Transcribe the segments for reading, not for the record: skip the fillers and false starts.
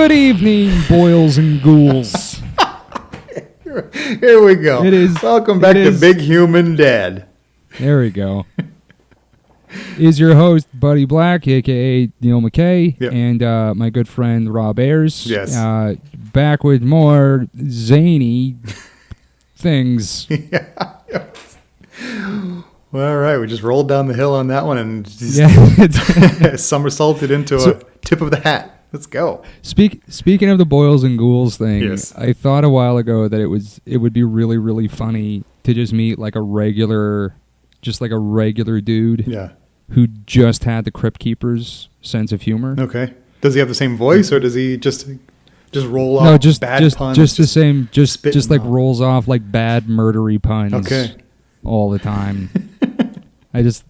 Good evening, boils and ghouls. Here we go. It is. Welcome back to Big Human Dad. There we go. Is your host, Buddy Black, a.k.a. Neil McKay, Yep. and my good friend, Rob Ayers. Yes. Back with more zany things. Well, all right, we just rolled down the hill on that one and just somersaulted into a tip of the hat. Let's go. Speaking of the boils and ghouls thing, Yes. I thought a while ago that it would be really, really funny to just meet like a regular dude. Yeah. Who just had the Crypt Keeper's sense of humor. Okay. Does he have the same voice, or does he just roll off bad puns? Just the same, just like out? rolls off like bad murdery puns. Okay. All the time. I just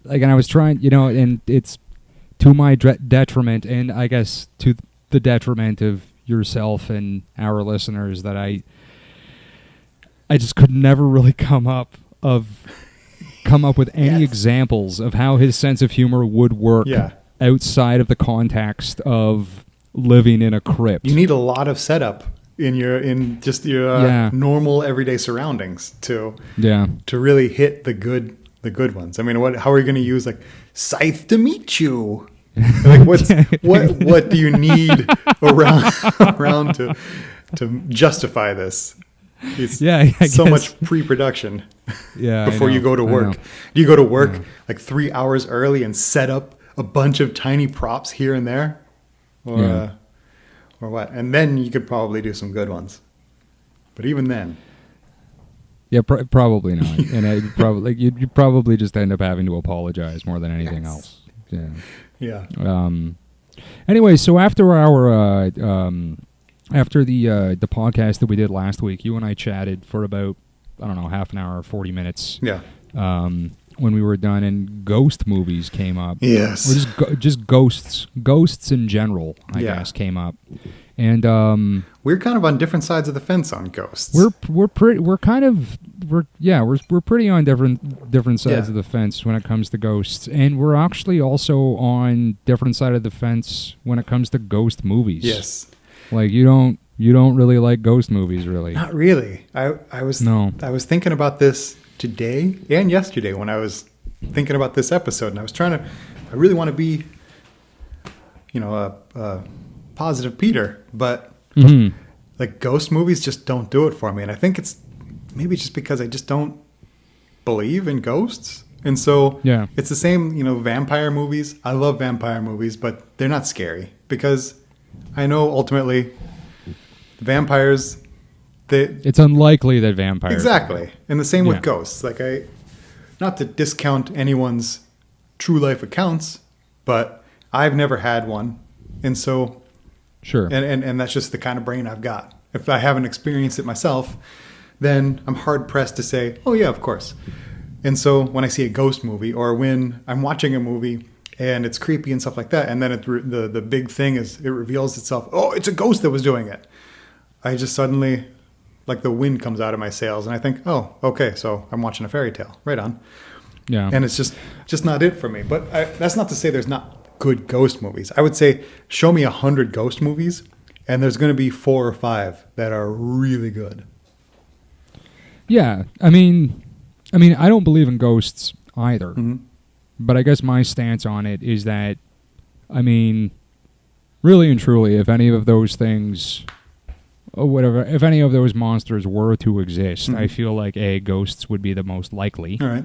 and I was trying, and it's to my detriment, and I guess to the detriment of yourself and our listeners, that I just could never really come up with any examples of how his sense of humor would work outside of the context of living in a crypt. You need a lot of setup in your normal everyday surroundings to really hit the good ones. I mean, how are you going to use like "scythe to meet you"? Like what do you need around to justify this? It's so much pre-production before you go to work. Do you go to work like 3 hours early and set up a bunch of tiny props here and there? Or what? And then you could probably do some good ones. But even then. Yeah, probably not. And you'd probably just end up having to apologize more than anything else. Yeah. Yeah. Anyway, so after our after the podcast that we did last week, you and I chatted for about, I don't know, half an hour, 40 minutes. Yeah. When we were done, and ghost movies came up. Yes. Or just ghosts in general, I guess, came up. And we're kind of on different sides of the fence on ghosts. We're pretty on different sides of the fence when it comes to ghosts, and we're actually also on different side of the fence when it comes to ghost movies. Yes. Like you don't really like ghost movies, really? Not really. I was thinking about this today and yesterday when I was thinking about this episode, and I really want to be, a positive Peter, but like ghost movies just don't do it for me. And I think it's maybe just because I just don't believe in ghosts. And so it's the same, vampire movies. I love vampire movies, but they're not scary because I know ultimately vampires, it's unlikely that vampires. Exactly. And the same with ghosts. Like not to discount anyone's true life accounts, but I've never had one. And so sure. And that's just the kind of brain I've got. If I haven't experienced it myself, then I'm hard pressed to say, oh yeah, of course. And so when I see a ghost movie, or when I'm watching a movie and it's creepy and stuff like that, and then the big thing is it reveals itself, oh, it's a ghost that was doing it. I just suddenly, like the wind comes out of my sails, and I think, oh, okay, so I'm watching a fairy tale. Right on. Yeah. And it's just not it for me. But that's not to say there's not good ghost movies. I would say show me 100 ghost movies, and there's going to be 4 or 5 that are really good. Yeah, I mean, I don't believe in ghosts either. Mm-hmm. But I guess my stance on it is that, I mean, really and truly, if any of those things, or whatever, if any of those monsters were to exist, I feel like A, ghosts would be the most likely. All right.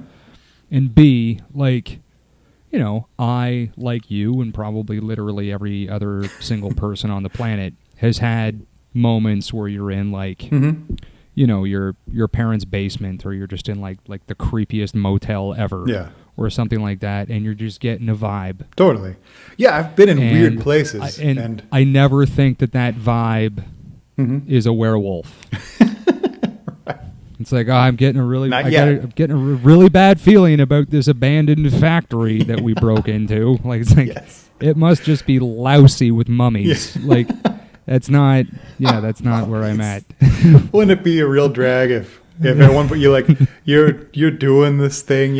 And B, like, I, like you, and probably literally every other single person on the planet, has had moments where you're in, like, your parents' basement, or you're just in, like the creepiest motel ever. Yeah. Or something like that, and you're just getting a vibe. Totally. Yeah, I've been in weird places. And I never think that vibe is a werewolf. Right. It's like, I'm getting a really bad feeling about this abandoned factory that we broke into. Like, it's like, it must just be lousy with mummies. Yeah. Like, that's not where I'm at. Wouldn't it be a real drag if at one point you're doing this thing,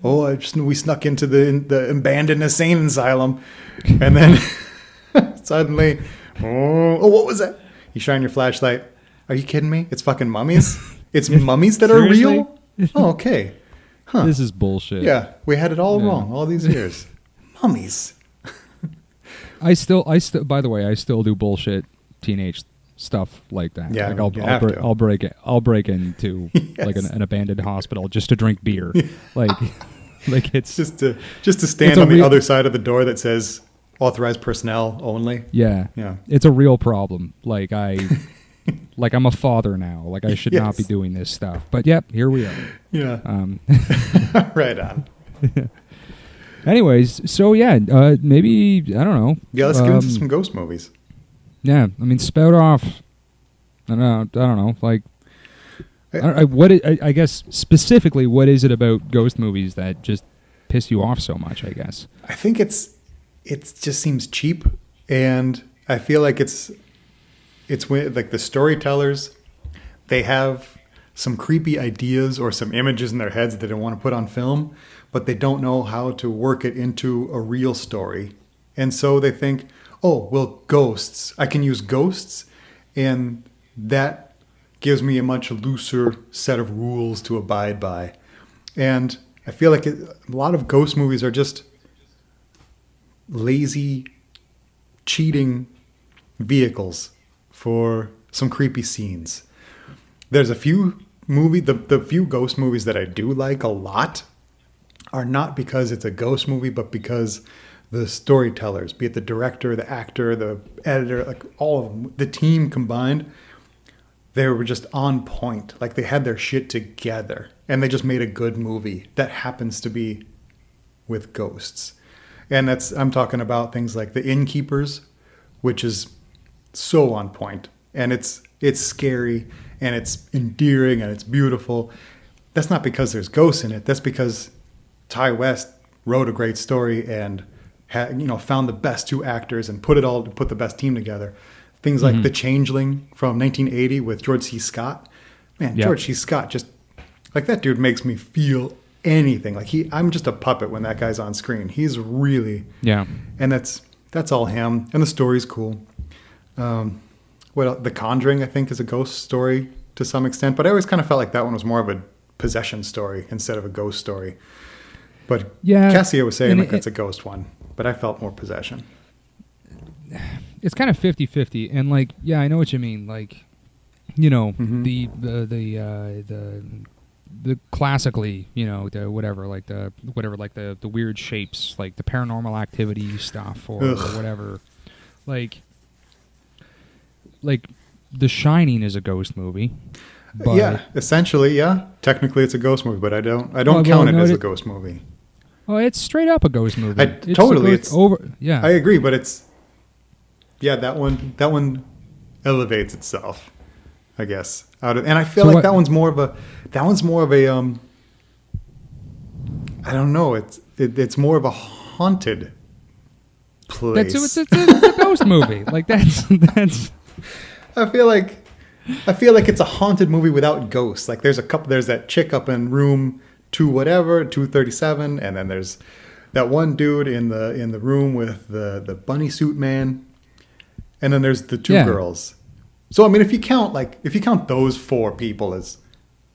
we snuck into the abandoned insane asylum, and then suddenly Oh, what was that? You shine your flashlight. Are you kidding me? It's fucking mummies? It's mummies that are real? Oh, okay. Huh. This is bullshit. Yeah, we had it all wrong all these years. Mummies. I still, by the way, I still do bullshit teenage stuff like that. Yeah, like I'll break into like an abandoned hospital just to drink beer. like it's just to stand on the other side of the door that says authorized personnel only. Yeah. It's a real problem. Like like I'm a father now. Like I should not be doing this stuff. But yep, here we are. Yeah. Right on. Anyways, so yeah, maybe I don't know. Yeah, let's get into some ghost movies. Yeah, I mean, spout off. I don't know. Like, I guess specifically, what is it about ghost movies that just piss you off so much? I guess I think it just seems cheap, and I feel like it's when, like, the storytellers, they have some creepy ideas or some images in their heads that they want to put on film, but they don't know how to work it into a real story. And so they think, oh, well, ghosts. I can use ghosts, and that gives me a much looser set of rules to abide by. And I feel like a lot of ghost movies are just lazy, cheating vehicles for some creepy scenes. There's a few the few ghost movies that I do like a lot are not because it's a ghost movie, but because the storytellers, be it the director, the actor, the editor, like all of them, the team combined, they were just on point. Like they had their shit together and they just made a good movie that happens to be with ghosts. And I'm talking about things like The Innkeepers, which is so on point, and it's scary and it's endearing and it's beautiful. That's not because there's ghosts in it. That's because Ty West wrote a great story and found the best two actors and put the best team together. Things like The Changeling from 1980 with George C. Scott. Man, yep. George C. Scott, just like, that dude makes me feel anything. Like I'm just a puppet when that guy's on screen. He's really, and that's all him. And the story's cool. What else? The Conjuring, I think, is a ghost story to some extent, but I always kind of felt like that one was more of a possession story instead of a ghost story. But Cassia was saying it's a ghost one, but I felt more possession. It's kind of 50-50, and like, I know what you mean. Like, the classically, the weird shapes, like the Paranormal Activity stuff or whatever. Like The Shining is a ghost movie. But essentially, technically it's a ghost movie, but I don't count it as a ghost movie. Oh, it's straight up a ghost movie. It's over. Yeah, I agree, but it's that one elevates itself, I guess. And I feel like that one's more of a I don't know. It's more of a haunted place. It's a ghost movie. Like that's. I feel like it's a haunted movie without ghosts. Like there's that chick up in room 237, and then there's that one dude in the room with the bunny suit man, and then there's the two girls. So I mean, if you count those four people as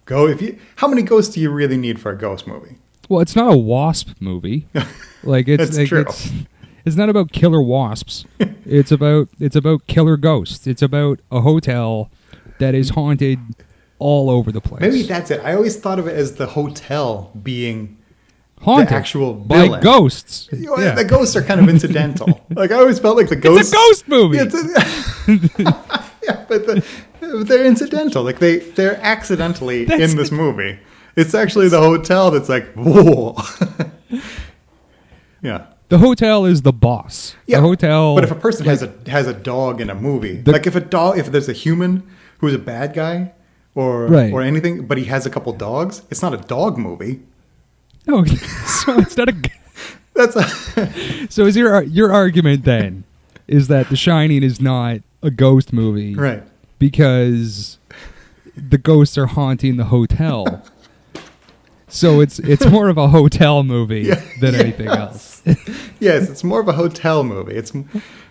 how many ghosts do you really need for a ghost movie? Well, it's not a wasp movie. Like it's true. It's not about killer wasps. It's about killer ghosts. It's about a hotel that is haunted all over the place. Maybe that's it. I always thought of it as the hotel being haunted the actual villain. By ghosts. The ghosts are kind of incidental. Like I always felt like the ghosts. It's a ghost movie. But they're incidental. Like they're accidentally in this movie. It's actually the hotel that's like, whoa. Yeah. The hotel is the boss. Yeah. The hotel. But if a person has a dog in a movie, if there's a human who's a bad guy or anything, but he has a couple dogs, it's not a dog movie. No, so it's not a. So is your argument then is that The Shining is not a ghost movie, right? Because the ghosts are haunting the hotel. So it's more of a hotel movie than anything else. Yes, it's more of a hotel movie.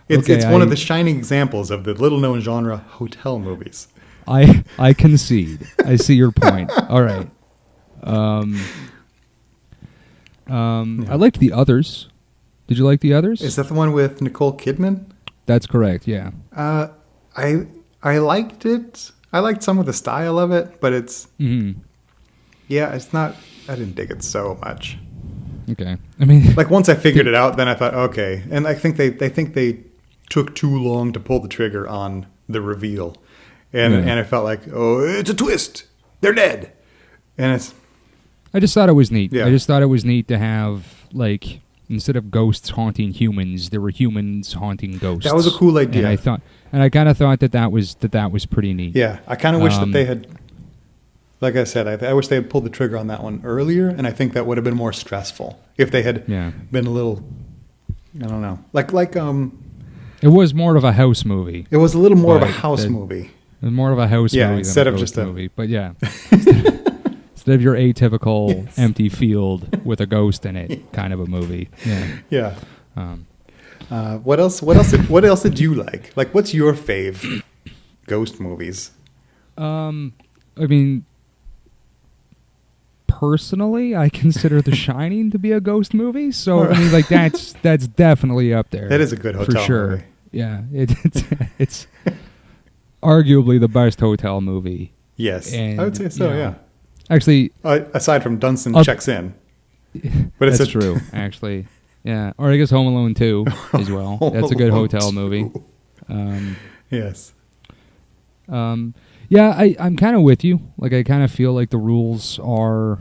It's one of the shining examples of the little-known genre hotel movies. I concede. I see your point. All right. I liked The Others. Did you like The Others? Is that the one with Nicole Kidman? That's correct, yeah. I liked it. I liked some of the style of it, but it's... Mm-hmm. Yeah, it's not... I didn't dig it so much. Okay. I mean... Like, once I figured it out, then I thought, okay. And I think they took too long to pull the trigger on the reveal. And I felt like, oh, it's a twist. They're dead. And it's... I just thought it was neat. Yeah. I just thought it was neat to have, like, instead of ghosts haunting humans, there were humans haunting ghosts. That was a cool idea. And I kind of thought that was pretty neat. Yeah, I kind of wish that they had, like I said, I wish they had pulled the trigger on that one earlier, and I think that would have been more stressful if they had been a little, I don't know, like it was more of a house movie. It was a little more of a house movie. It was more of a house movie instead than of a just movie. But yeah. Instead of your atypical empty field with a ghost in it kind of a movie. Yeah. What else did you like? Like, what's your fave ghost movies? I mean, personally, I consider The Shining to be a ghost movie. So I mean, like that's definitely up there. That is a good hotel for sure. movie. Yeah, it's arguably the best hotel movie. Yes, and, I would say so. Yeah. Actually, aside from Dunstan Checks In, but that's true. Actually, yeah, or I guess Home Alone 2 as well. That's a good hotel movie. Yes. Yeah, I'm kind of with you. Like, I kind of feel like the rules are.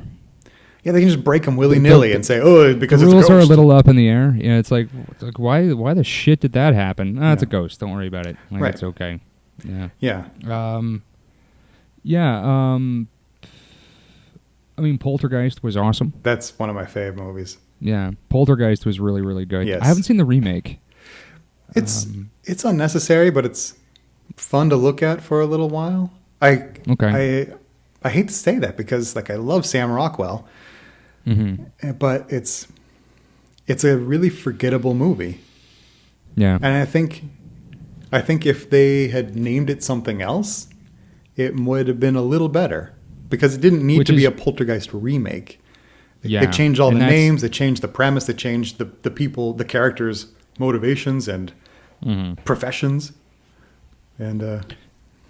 Yeah, they can just break them willy-nilly and say, "Oh, because the it's a rules ghost." Are a little up in the air. Yeah, it's like why the shit did that happen? It's a ghost. Don't worry about it. Like, right. It's okay. Yeah. Yeah. Yeah. I mean, Poltergeist was awesome. That's one of my fave movies. Yeah, Poltergeist was really, really good. Yes. I haven't seen the remake. It's unnecessary, but it's fun to look at for a little while. I hate to say that because, like, I love Sam Rockwell, but it's a really forgettable movie. Yeah, and I think if they had named it something else, it would have been a little better. Because it didn't need to be a Poltergeist remake. They changed all the names, they changed the premise, they changed the people, the characters' motivations and professions. And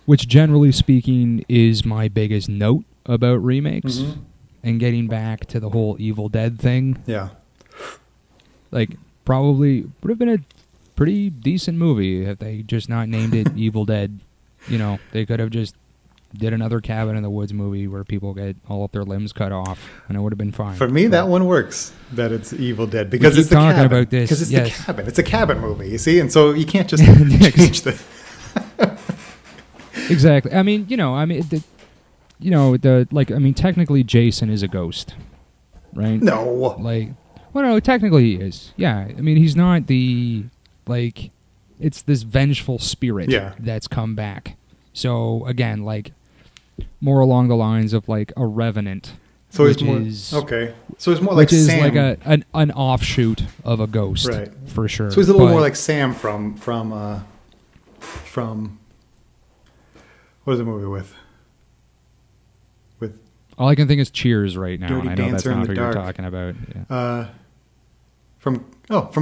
which, generally speaking, is my biggest note about remakes and getting back to the whole Evil Dead thing. Yeah. Like, probably would have been a pretty decent movie if they just not named it Evil Dead. You know, they could have just did another Cabin in the Woods movie where people get all of their limbs cut off, and it would have been fine. For me, that one works, that it's Evil Dead, because it's the talking cabin. About this. Because it's the cabin. It's a cabin movie, you see? And so you can't just change the... Exactly. I mean, technically Jason is a ghost, right? No. No, technically he is. Yeah. I mean, he's not it's this vengeful spirit that's come back. So, again, more along the lines of a revenant. So it's more okay. So it's more like Sam, which is like an offshoot of a ghost, right? For sure. So he's a little more like Sam from what is the movie with? All I can think is Cheers right now. Dirty and I know Dancer that's not in the what Dark. You're talking about. Yeah. From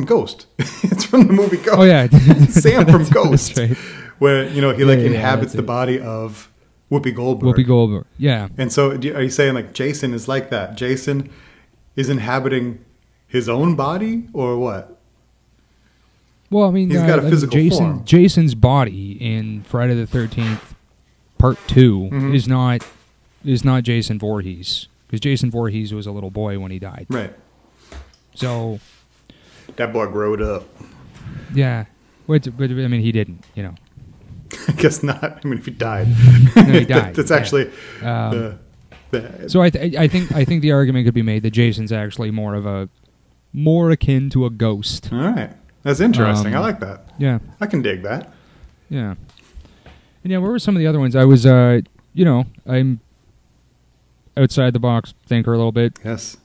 Ghost. It's from the movie Ghost. Oh yeah, Sam from Ghost, right. Where he inhabits the body of Whoopi Goldberg. Whoopi Goldberg, yeah. And so, are you saying Jason is like that? Jason is inhabiting his own body, or what? Well, I mean, he's got a physical form. Jason's body in Friday the 13th, Part 2 is not Jason Voorhees, because Jason Voorhees was a little boy when he died. Right. So that boy growed up. Yeah, but I mean, he didn't. I guess not. I mean, if he died, no, he died. That's actually. So I think the argument could be made that Jason's actually more akin to a ghost. All right, that's interesting. I like that. Yeah, I can dig that. Yeah, and yeah, where were some of the other ones? I was, I'm outside the box thinker a little bit. Yes.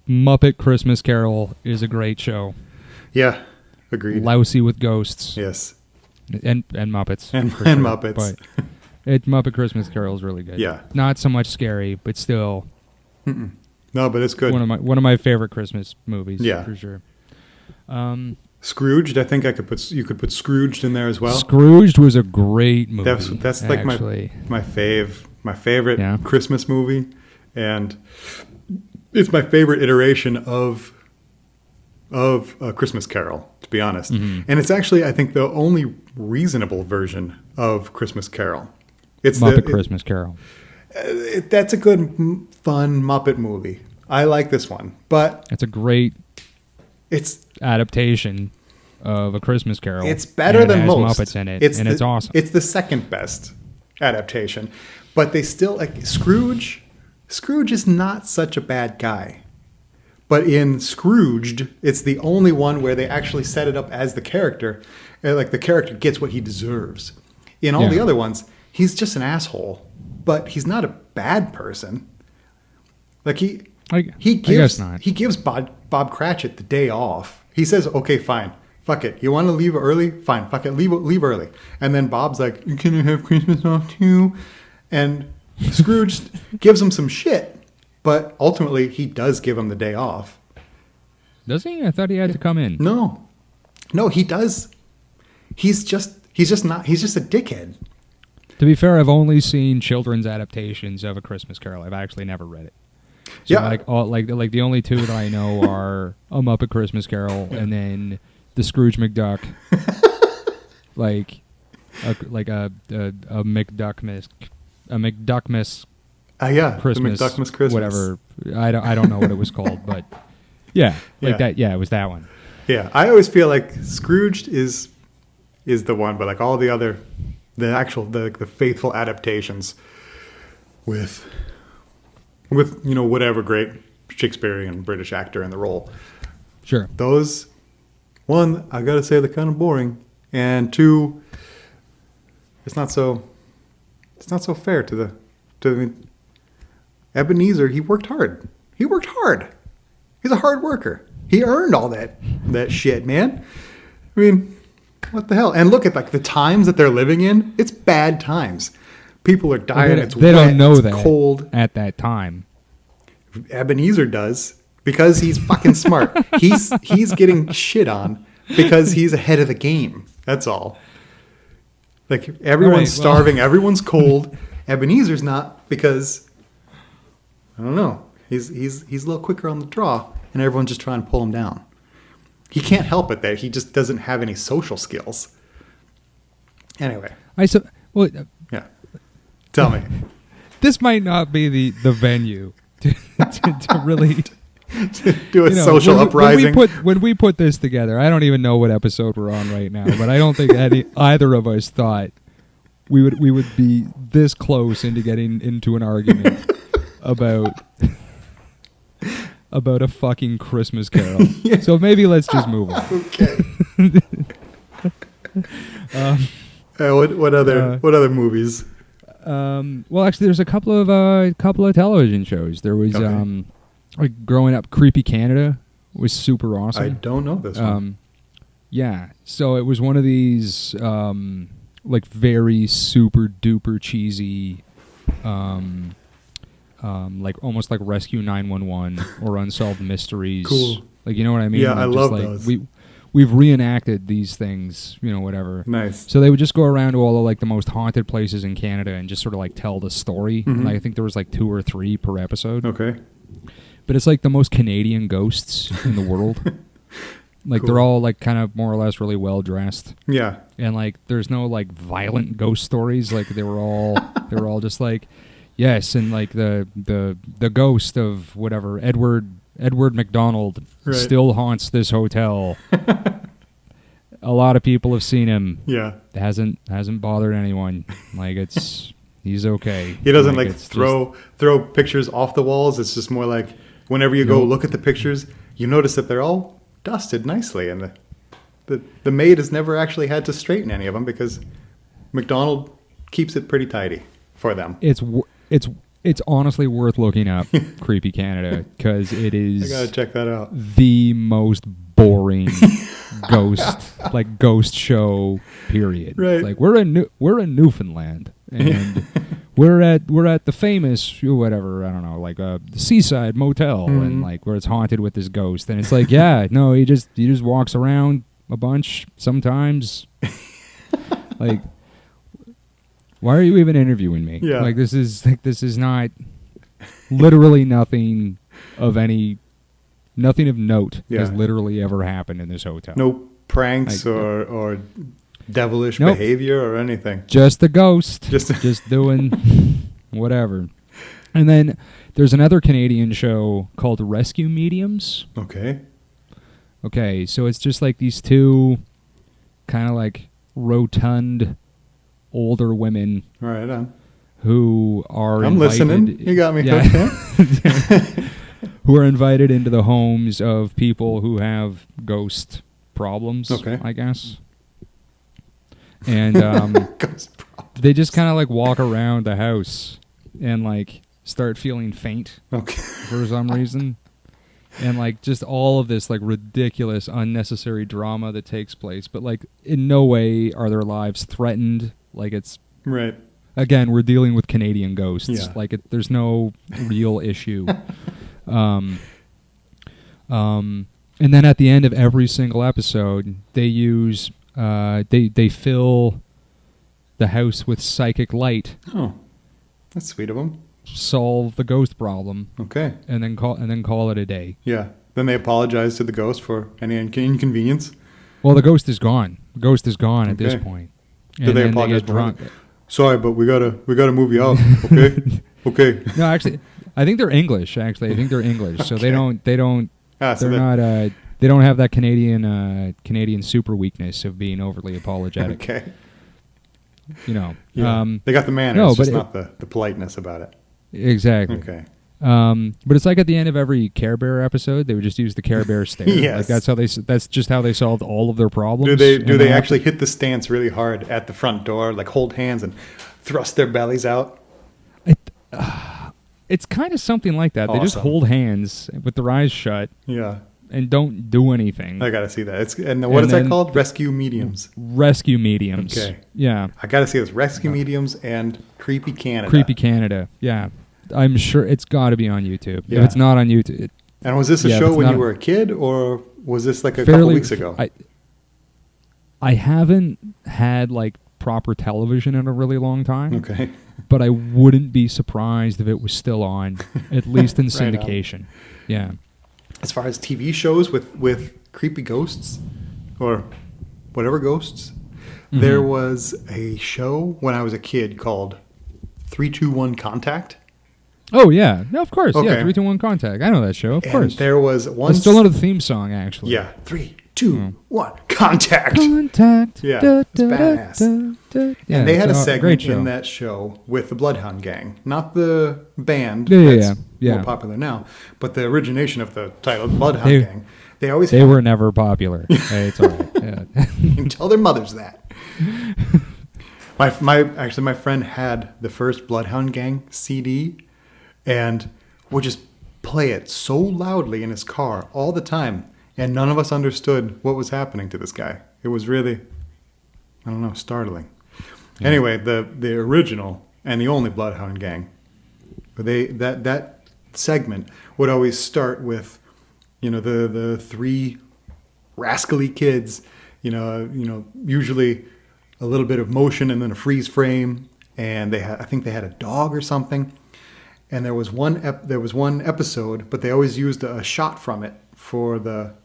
Muppet Christmas Carol is a great show. Yeah. Agreed. Lousy with ghosts. Yes. And Muppets. And sure, Muppets. But Muppet Christmas Carol is really good. Yeah. Not so much scary, but still. Mm-mm. No, but it's good. One of my favorite Christmas movies. Yeah. For sure. Scrooged, I think you could put Scrooged in there as well. Scrooged was a great movie. That's like my favorite Christmas movie, and it's my favorite iteration of A Christmas Carol, to be honest. Mm-hmm. And it's actually, I think, the only reasonable version of Christmas Carol. It's Christmas Carol. That's a good, fun Muppet movie. I like this one, but it's a great adaptation of A Christmas Carol. It's better than most. Muppets in it, it's awesome. It's the second best adaptation, but they still like Scrooge. Scrooge is not such a bad guy, but in Scrooged, it's the only one where they actually set it up as the character, like the character gets what he deserves. In all the other ones, he's just an asshole, but he's not a bad person. Like he gives Bob Cratchit the day off. He says, "Okay, fine, fuck it. You want to leave early? Fine, fuck it, leave early." And then Bob's like, "Can I have Christmas off too?" And Scrooge gives him some shit, but ultimately he does give him the day off. Does he? I thought he had to come in. No, he does. He's just a dickhead. To be fair, I've only seen children's adaptations of A Christmas Carol. I've actually never read it. So like the only two that I know are A Muppet Christmas Carol and then the Scrooge McDuck, like a McDuckmas. A McDuckmas Christmas, the McDuckmas Christmas, whatever. I don't know what it was called, but that. Yeah, it was that one. Yeah, I always feel like Scrooged is the one, but like all the other, the faithful adaptations with whatever great Shakespearean British actor in the role. Sure. Those, one, I gotta say they're kind of boring, and two, it's not so fair to Ebenezer. He worked hard. He's a hard worker. He earned all that shit, man. I mean, what the hell? And look at like the times that they're living in. It's bad times. People are dying. They don't know it's that cold at that time. Ebenezer does because he's fucking smart. He's getting shit on because he's ahead of the game. That's all. Like everyone's starving, everyone's cold. Ebenezer's not because I don't know. He's a little quicker on the draw, and everyone's just trying to pull him down. He can't help it that he just doesn't have any social skills. Anyway, yeah. Tell me. This might not be the venue to really to do a social uprising. When we put this together, I don't even know what episode we're on right now, but I don't think either of us thought we would be this close into getting into an argument about a fucking Christmas Carol. Yeah. So maybe let's just move on. Okay. What other movies? Well, actually, there's a couple of television shows. There was like growing up, Creepy Canada was super awesome. I don't know this one. Yeah, so it was one of these like very super duper cheesy, like almost like Rescue 911 or Unsolved Mysteries. Cool. Like, you know what I mean? Yeah, like, I love those. We've reenacted these things, whatever. Nice. So they would just go around to all of like the most haunted places in Canada and just sort of like tell the story. Mm-hmm. And I think there was like 2 or 3 per episode. Okay. But it's like the most Canadian ghosts in the world. Like, cool. They're all like kind of more or less really well dressed. Yeah. And like there's no like violent ghost stories. Like they were all just like, yes, and like the ghost of whatever Edward McDonald still haunts this hotel. A lot of people have seen him. Yeah. It hasn't bothered anyone. Like he's okay. He doesn't like throw pictures off the walls. It's just more like whenever you go look at the pictures, you notice that they're all dusted nicely, and the maid has never actually had to straighten any of them because McDonald keeps it pretty tidy for them. It's honestly worth looking up, Creepy Canada, because it is. I gotta check that out. The most boring ghost show period. Right. Like we're in Newfoundland and we're at the famous whatever, I don't know, like the Seaside Motel and like where it's haunted with this ghost, and it's like, yeah, no, he just walks around a bunch sometimes. Like, why are you even interviewing me? Yeah. Like this is not literally nothing of note has literally ever happened in this hotel. No pranks or devilish behavior or anything. Just the ghost. Just doing whatever. And then there's another Canadian show called Rescue Mediums. Okay, so it's just like these two kind of like rotund older women. Right on. Who are I'm listening. You got me. Yeah. Who are invited into the homes of people who have ghost problems, I guess. And they just kind of like walk around the house and like start feeling faint for some reason. And like just all of this like ridiculous, unnecessary drama that takes place. But like in no way are their lives threatened. Like it's... Right. Again, we're dealing with Canadian ghosts. Yeah. Like there's no real issue. And then at the end of every single episode, they use they fill the house with psychic light. Oh, that's sweet of them. Solve the ghost problem. Okay. And then call it a day. Yeah. Then they apologize to the ghost for any inconvenience. Well, the ghost is gone. The ghost is gone at this point. Do they apologize? Drunk. Sorry, but we gotta move you out. Okay. Okay. No, actually, I think they're English. Actually, I think they're English. So they don't. They don't have that Canadian super weakness of being overly apologetic. Okay. You know. Yeah. They got the manners, just not the politeness about it. Exactly. Okay. But it's like at the end of every Care Bear episode, they would just use the Care Bear stare. Yes. Like that's just how they solved all of their problems. Do they actually hit the stance really hard at the front door, like hold hands and thrust their bellies out? It's kind of something like that. Awesome. They just hold hands with their eyes shut. Yeah. And don't do anything. I gotta see that. What is that called? Rescue Mediums. Rescue Mediums. Okay. Yeah. I gotta see this. Rescue Mediums and Creepy Canada. Creepy Canada. Yeah. I'm sure it's got to be on YouTube. Yeah. If it's not on YouTube... And was this a show when you were a kid, or was this like a couple weeks ago? I haven't had like proper television in a really long time. Okay. But I wouldn't be surprised if it was still on, at least in syndication. Yeah. As far as TV shows with creepy ghosts, or whatever ghosts, there was a show when I was a kid called 321 Contact. Oh, yeah. No, of course. Okay. Yeah, 321 Contact. I know that show, of course. There was one... It's still under the theme song, actually. Yeah. 3, 2, 1, Contact. Contact. Yeah, it's badass. And they had a segment in that show with the Bloodhound Gang. Not the band that's more popular now, but the origination of the title, Bloodhound Gang. They were never popular. Hey, it's all right. Yeah. You can tell their mothers that. My friend had the first Bloodhound Gang CD and would just play it so loudly in his car all the time, and none of us understood what was happening to this guy. It was really, I don't know, startling. Yeah. Anyway, the original and the only Bloodhound Gang, that segment would always start with, the three rascally kids, usually a little bit of motion and then a freeze frame, and I think they had a dog or something. And there was one episode, but they always used a shot from it for the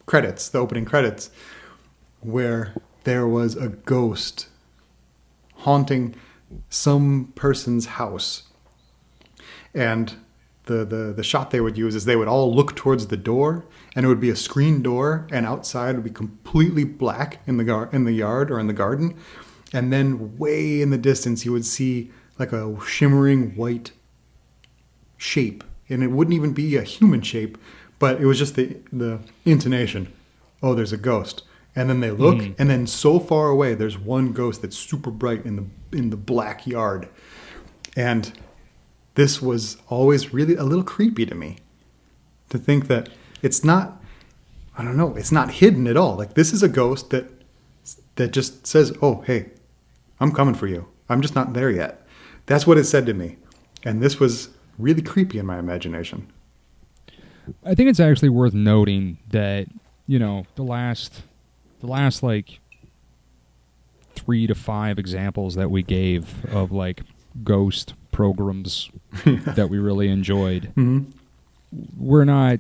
credits, the opening credits, where there was a ghost haunting some person's house. And the shot they would use is they would all look towards the door, and it would be a screen door, and outside would be completely black in the yard or in the garden. And then way in the distance, you would see like a shimmering white shape, and it wouldn't even be a human shape, but it was just the intonation. Oh, there's a ghost. And then they look, and then so far away, there's one ghost that's super bright in the black yard. And this was always really a little creepy to me, to think that it's not I don't know. It's not hidden at all. Like, this is a ghost that just says, "Oh, hey, I'm coming for you. I'm just not there yet." That's what it said to me. And this was really creepy in my imagination. I think it's actually worth noting that, you know, the last like 3 to 5 examples that we gave of like ghost programs that we really enjoyed, we're not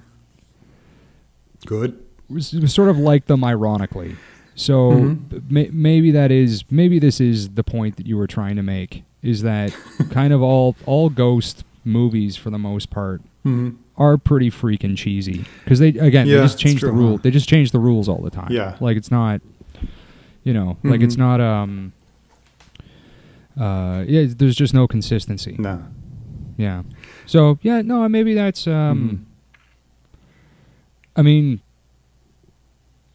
good. We sort of like them ironically. So maybe this is the point that you were trying to make, is that kind of all ghost movies for the most part are pretty freaking cheesy, because they just change the rule. They just change the rules all the time. Yeah, like it's not, you know, like it's not there's just no consistency. No. Yeah. So no, maybe that's I mean,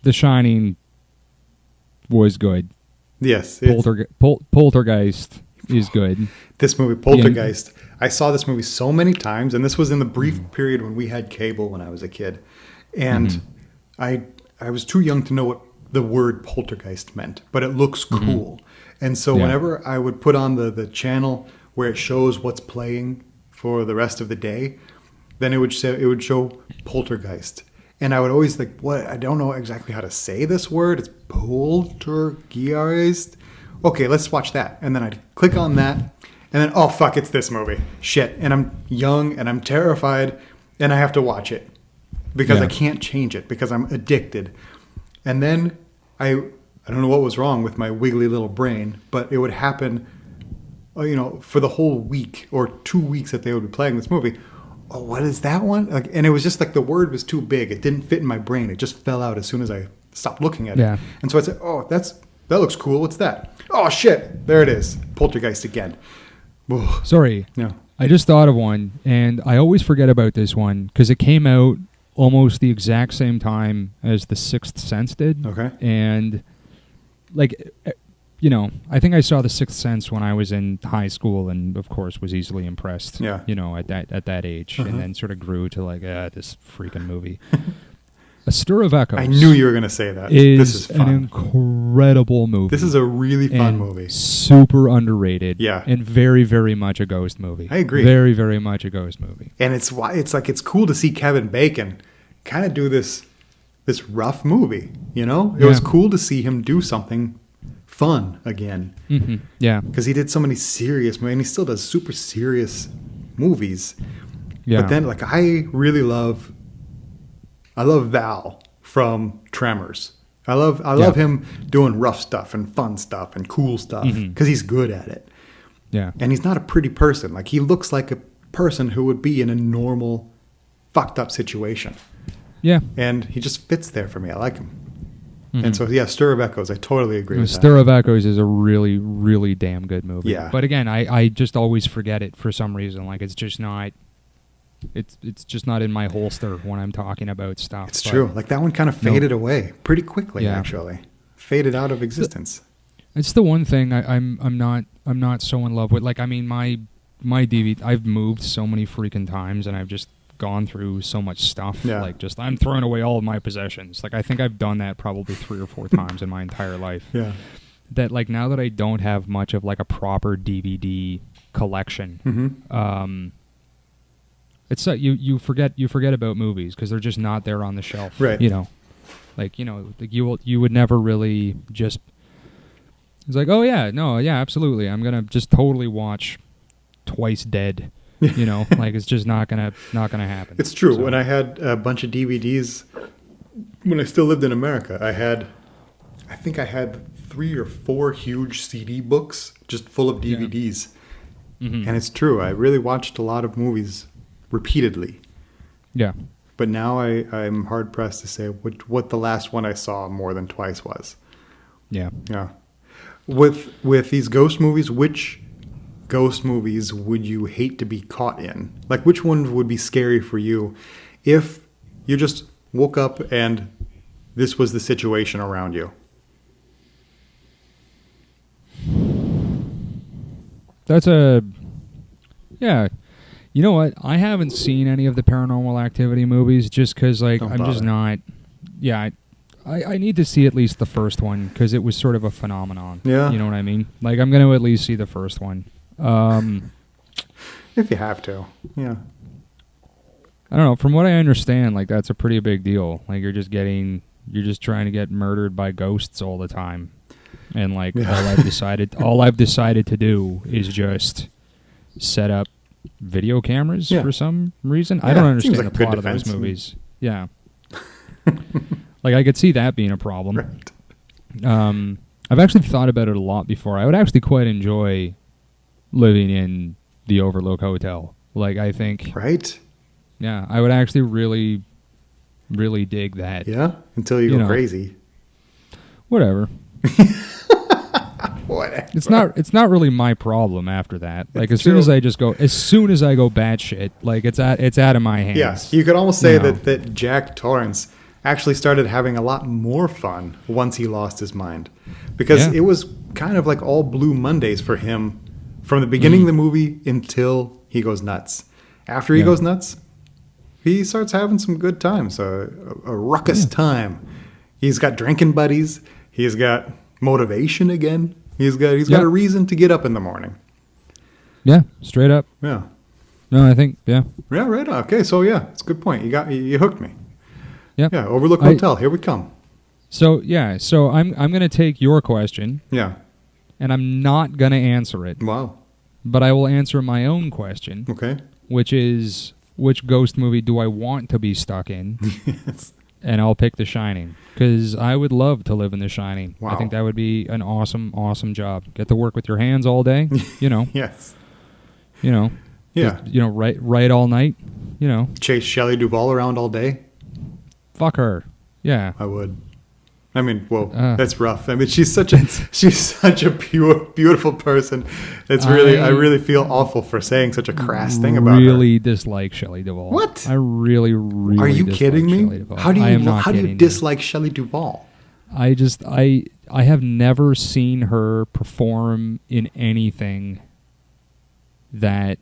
The Shining was good. Yes. Poltergeist is good. This movie, Poltergeist, I saw this movie so many times, and this was in the brief period when we had cable when I was a kid. And I was too young to know what the word poltergeist meant, but it looks cool. And so whenever I would put on the channel where it shows what's playing for the rest of the day, then it would show Poltergeist. And I would always like, what? I don't know exactly how to say this word. It's poltergeist. Okay, let's watch that. And then I'd click on that. And then, oh, fuck, it's this movie. Shit. And I'm young and I'm terrified. And I have to watch it. Because I can't change it. Because I'm addicted. And then I don't know what was wrong with my wiggly little brain. But it would happen, you know, for the whole week or 2 weeks that they would be playing this movie. Oh, what is that one? Like, and it was just like the word was too big. It didn't fit in my brain. It just fell out as soon as I stopped looking at it. And so I said, oh, that looks cool. What's that? Oh, shit. There it is. Poltergeist again. Ugh. Sorry. No. I just thought of one, and I always forget about this one because it came out almost the exact same time as The Sixth Sense did. Okay. And, like, you know, I think I saw The Sixth Sense when I was in high school, and of course was easily impressed. Yeah. You know, at that age, and then sort of grew to like this freaking movie. A Stir of Echoes. I knew you were going to say that. This is fun. An incredible movie. This is a really fun movie. Super underrated. Yeah. And very, very much a ghost movie. I agree. Very, very much a ghost movie. And it's cool to see Kevin Bacon kind of do this rough movie. You know, it was cool to see him do something fun again. Yeah, because he did so many serious movies, and he still does super serious movies. Yeah, but then like I love Val from Tremors. I love him doing rough stuff and fun stuff and cool stuff because he's good at it. Yeah, and he's not a pretty person. Like, he looks like a person who would be in a normal fucked up situation. Yeah, and he just fits there for me. I like him. And so, Stir of Echoes, I totally agree with that. Stir of Echoes is a really, really damn good movie. Yeah. But again, I just always forget it for some reason. Like, it's just not in my holster when I'm talking about stuff. It's true. Like, that one kind of faded away pretty quickly, actually. Faded out of existence. It's the one thing I'm not so in love with. Like, I mean, my DVD, I've moved so many freaking times, and I've just gone through so much stuff. Like, just I'm throwing away all of my possessions. Like, I think I've done that probably 3 or 4 times in my entire life. Yeah. That, like, now that I don't have much of like a proper DVD collection, it's you forget about movies because they're just not there on the shelf. Right. You know, like, you know, like you would never really just. It's like, oh yeah, no, yeah, absolutely. I'm gonna just totally watch Twice Dead. You know, like, it's just not gonna happen. It's true. So. When I had a bunch of DVDs, when I still lived in America, I think I had 3 or 4 huge CD books just full of DVDs. And it's true. I really watched a lot of movies repeatedly. Yeah. But now I'm hard pressed to say what the last one I saw more than twice was. Yeah. Yeah. With these ghost movies, which ghost movies would you hate to be caught in? Like, which one would be scary for you if you just woke up and this was the situation around you? Yeah. You know what? I haven't seen any of the Paranormal Activity movies just because, like, I'm just not yeah, I need to see at least the first one because it was sort of a phenomenon. Yeah. You know what I mean? Like, I'm going to at least see the first one. If you have to. Yeah. I don't know. From what I understand, like, that's a pretty big deal. Like, you're just trying to get murdered by ghosts all the time. And, like, all I've decided to do is just set up video cameras for some reason. I don't understand the plot of those movies. Yeah. Like, I could see that being a problem. Right. I've actually thought about it a lot before. I would actually quite enjoy living in the Overlook Hotel. Like, I think... Right? Yeah, I would actually really, really dig that. Yeah? Until you go crazy. Whatever. Whatever. It's not really my problem after that. Like, as soon as I go batshit, like, it's out of my hands. Yes, you could almost say that Jack Torrance actually started having a lot more fun once he lost his mind, because it was kind of like all Blue Mondays for him from the beginning of the movie until he goes nuts. After he goes nuts, he starts having some good times, a ruckus time. He's got drinking buddies. He's got motivation again. He's got a reason to get up in the morning. Yeah, straight up. Yeah. No, I think Yeah, right. Okay, so it's a good point. You hooked me. Yep. Yeah, Overlook Hotel. Here we come. So I'm going to take your question. Yeah. And I'm not going to answer it. Wow. But I will answer my own question. Okay. Which is, which ghost movie do I want to be stuck in? Yes. And I'll pick The Shining, because I would love to live in The Shining. Wow. I think that would be an awesome, awesome job. Get to work with your hands all day. Yes. Yeah. Just, write all night. Chase Shelley Duvall around all day. Fuck her. Yeah. I would. I mean, that's rough. I mean, she's such a pure, beautiful person. It's really, I really feel awful for saying such a crass thing about her. I really dislike Shelley Duvall. What? I really, really. Are you kidding me? How do you dislike Shelley Duvall? I have never seen her perform in anything that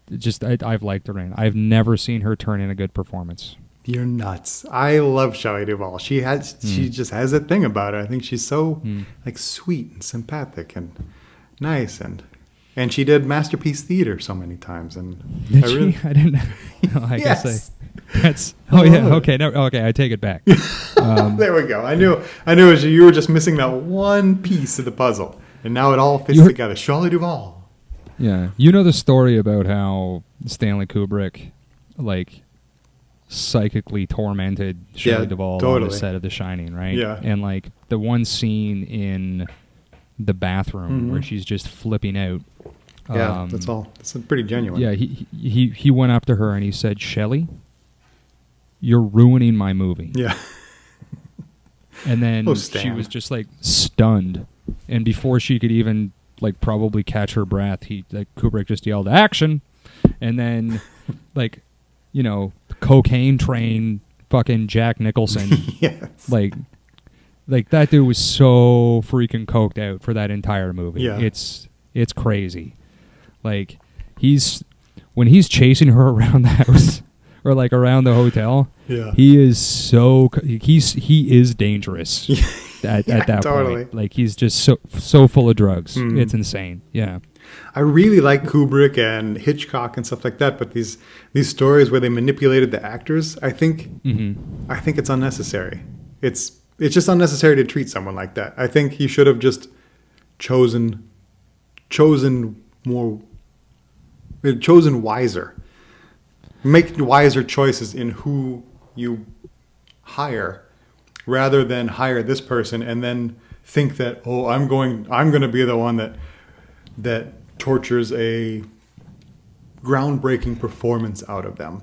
I've liked her in. I've never seen her turn in a good performance. You're nuts. I love Shelley Duvall. She just has that thing about her. I think she's so like sweet and sympathetic and nice, and she did Masterpiece Theater so many times. And did she? I didn't know. I yes. guess that's. Oh yeah. Okay. No. Okay. I take it back. There we go. I knew it was you were just missing that one piece of the puzzle, and now it all fits together. Shelley Duvall. Yeah. You know the story about how Stanley Kubrick, like, psychically tormented Shelley Duvall on the set of The Shining, right? Yeah. And, like, the one scene in the bathroom where she's just flipping out. Yeah, that's all. It's pretty genuine. Yeah, he went up to her and he said, "Shelley, you're ruining my movie." Yeah. And then she was just, like, stunned. And before she could even, like, probably catch her breath, Kubrick just yelled, "Action!" And then, like, cocaine train fucking Jack Nicholson. Yes. Like that dude was so freaking coked out for that entire movie. Yeah. It's crazy. Like, when he's chasing her around the house or like around the hotel, he is he is dangerous at that point. Like, he's just so full of drugs. It's insane. Yeah. I really like Kubrick and Hitchcock and stuff like that, but these stories where they manipulated the actors, I think it's unnecessary. It's just unnecessary to treat someone like that. I think he should have just chosen wiser. Make wiser choices in who you hire, rather than hire this person and then think that, I'm going to be the one that tortures a groundbreaking performance out of them.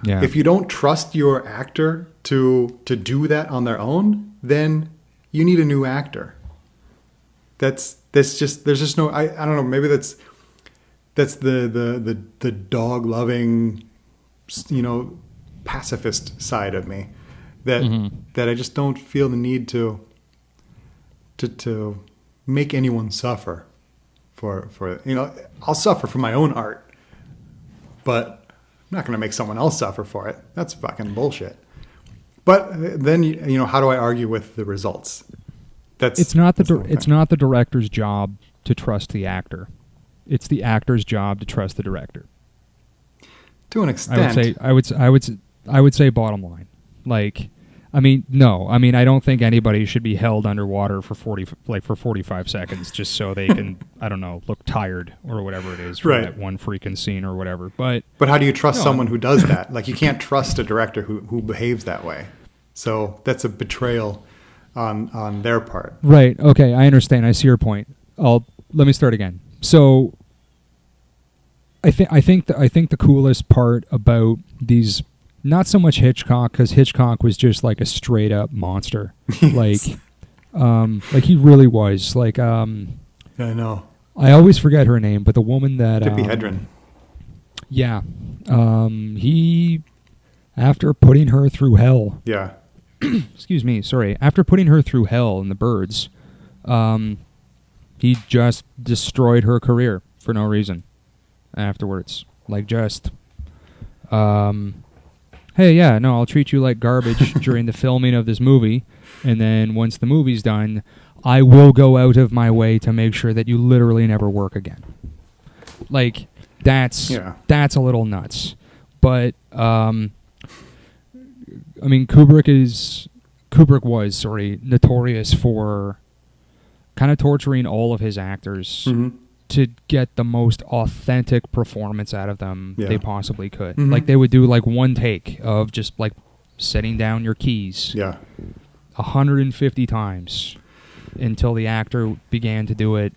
Yeah. If you don't trust your actor to do that on their own, then you need a new actor. There's just no, I don't know, maybe that's the dog loving, pacifist side of me that I just don't feel the need to make anyone suffer. For I'll suffer for my own art, but I'm not going to make someone else suffer for it. That's fucking bullshit. But then, how do I argue with the results? It's not the director's job to trust the actor. It's the actor's job to trust the director. To an extent, I would say bottom line. Like, I don't think anybody should be held underwater for 45 seconds just so they can, I don't know, look tired or whatever it is for that one freaking scene or whatever. But how do you trust someone who does that? Like, you can't trust a director who behaves that way. So that's a betrayal on their part. Right. Okay, I understand. I see your point. Let me start again. So I think the coolest part about these, not so much Hitchcock, because Hitchcock was just like a straight up monster. Yes. Like he really was. Like I know. I always forget her name, but the woman that Tippi Hedren. Yeah. He, after putting her through hell. Yeah. Excuse me. Sorry. After putting her through hell in The Birds, he just destroyed her career for no reason. Afterwards, like just, hey, yeah, no, I'll treat you like garbage during the filming of this movie, and then once the movie's done, I will go out of my way to make sure that you literally never work again. Like, that's a little nuts. But, Kubrick was notorious for kind of torturing all of his actors to get the most authentic performance out of them they possibly could. Mm-hmm. Like, they would do like one take of just like setting down your keys 150 times until the actor began to do it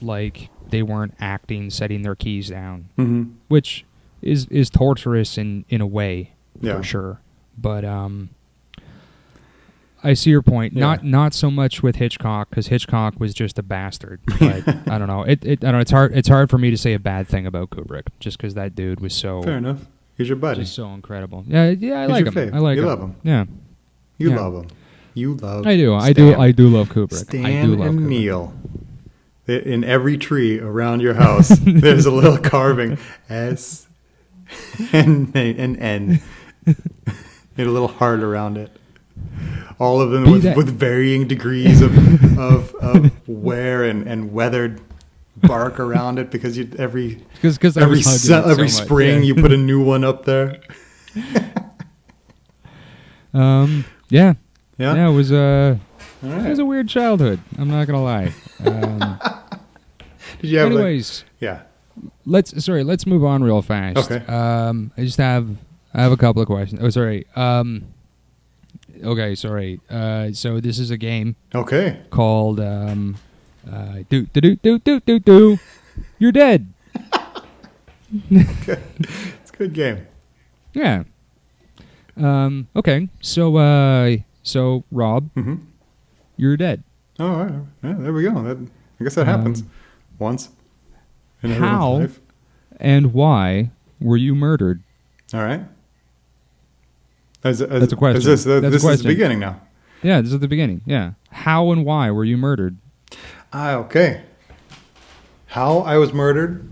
like they weren't acting, setting their keys down, which is torturous in a way, for sure. But I see your point. Yeah. Not so much with Hitchcock, because Hitchcock was just a bastard. But I don't know. I don't know. It's hard for me to say a bad thing about Kubrick, just because that dude was so. Fair enough. He's your buddy. Just so incredible. Yeah. I like him. Fave. I like him. You love him. Yeah. You love him. You love. I do. Stan. I do love Kubrick. Stan I do love and Kubrick. Neil. In every tree around your house, there's a little carving S and N. Made a little heart around it. All of them with varying degrees of wear and weathered bark around it, because every spring you put a new one up there. Yeah. It was It was a weird childhood. I'm not gonna lie. Did you have? Anyways, Let's move on real fast. Okay. I have a couple of questions. Oh, sorry. Okay, sorry. So this is a game. Okay. Called do. You're dead. Okay. It's a good game. Yeah. Okay. So Rob, you're dead. Oh, all right. Yeah, there we go. I guess that happens once in everyone's life. And why were you murdered? All right. That's a question. This is the beginning now. Yeah, this is the beginning. Yeah. How and why were you murdered? Okay. How I was murdered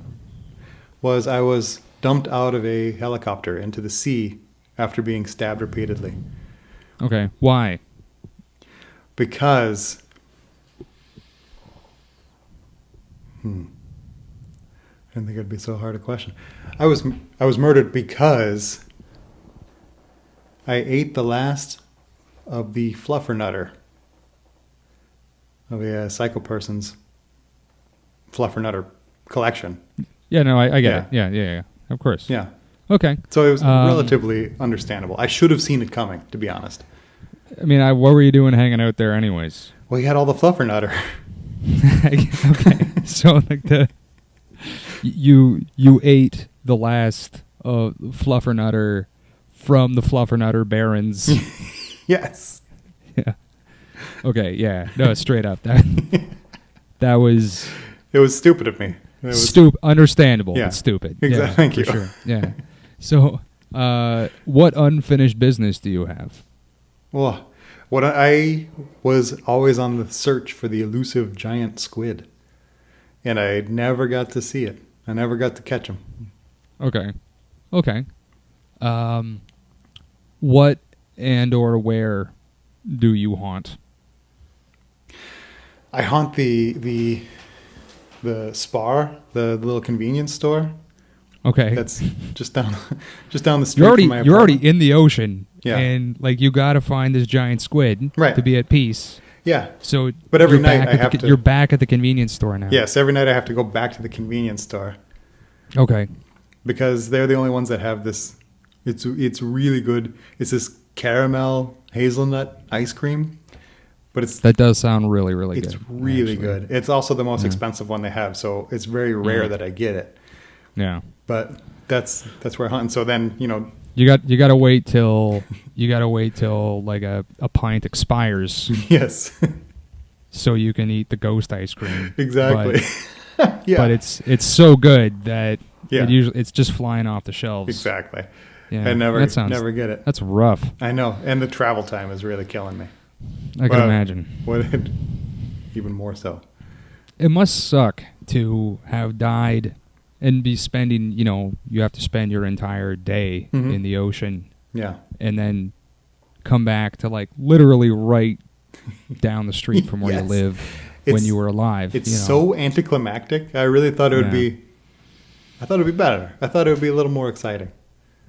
was I was dumped out of a helicopter into the sea after being stabbed repeatedly. Okay. Why? Because I didn't think it'd be so hard a question. I was murdered because I ate the last of the fluffernutter of a psycho person's fluffernutter collection. Yeah, no, I get it. Yeah, of course. Yeah. Okay. So it was relatively understandable. I should have seen it coming, to be honest. I mean, what were you doing hanging out there anyways? Well, you had all the fluffernutter. Okay. So like you ate the last fluffernutter from the fluffernutter barons. Yes. Yeah. Okay. Yeah. No. Straight up. That was. It was stupid of me. Understandable. Yeah. But stupid. Exactly. Yeah, Thank you. For sure. Yeah. So, what unfinished business do you have? Well, I was always on the search for the elusive giant squid, and I never got to see it. I never got to catch him. Okay. What and or where do you haunt? I haunt the Spar, the little convenience store. Okay. That's just down the street from my apartment. You're already in the ocean. Yeah. And like you got to find this giant squid to be at peace. Yeah. So but every night I have to. You're back at the convenience store now. Yes, every night I have to go back to the convenience store. Okay. Because they're the only ones that have this. It's really good. It's this caramel hazelnut ice cream. But that does sound really, really good. It's really good. It's also the most expensive one they have, so it's very rare that I get it. Yeah. But that's where I hunt. And so then, you got to wait till like a pint expires. Yes. So you can eat the ghost ice cream. Exactly. Yeah. But it's so good that it's just flying off the shelves. Exactly. Yeah. I never get it. That's rough. I know, and the travel time is really killing me. I can imagine. Even more so. It must suck to have died and be spending, you have to spend your entire day in the ocean. Yeah. And then come back to like literally right down the street from where you live when you were alive. It's so anticlimactic. I really thought it would be, I thought it would be better. I thought it would be a little more exciting.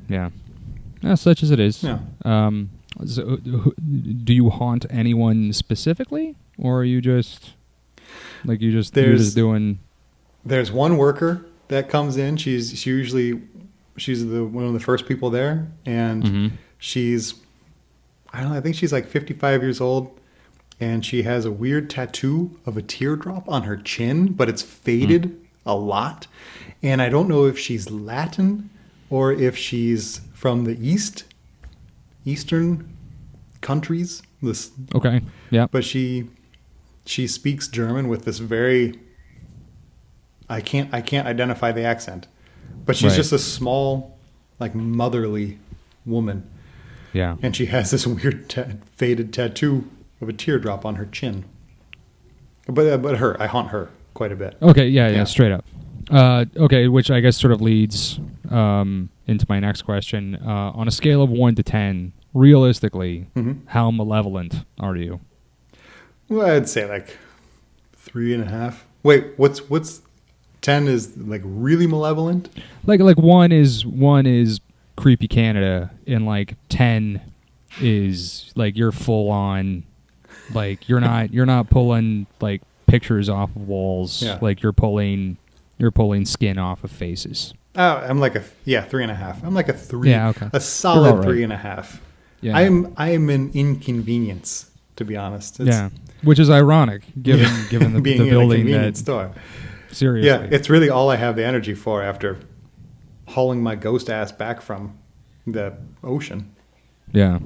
Yeah. Such as it is. Yeah. So, do you haunt anyone specifically, or are you just like you're just doing? There's one worker that comes in. She's one of the first people there, and she's I think she's like 55 years old, and she has a weird tattoo of a teardrop on her chin, but it's faded a lot, and I don't know if she's Latin or if she's from the Eastern countries. Okay. Yeah. But she speaks German with this very I can't identify the accent. But she's just a small, like motherly woman. Yeah. And she has this weird faded tattoo of a teardrop on her chin. But I haunt her quite a bit. Okay, yeah, straight up. Okay, which I guess sort of leads into my next question. On a scale of 1 to 10, realistically, how malevolent are you? Well, I'd say like 3.5. Wait, what's 10 is like really malevolent? Like 1 is creepy Canada, and like 10 is like you're full on, like you're not pulling like pictures off of walls. Yeah. Like you're pulling skin off of faces. Oh, I'm like 3.5. I'm like a 3. Yeah, okay. A solid right. 3.5. Yeah. I am an inconvenience, to be honest. Which is ironic given the being the building in a convenience store. Seriously. Yeah, it's really all I have the energy for after hauling my ghost ass back from the ocean. Yeah.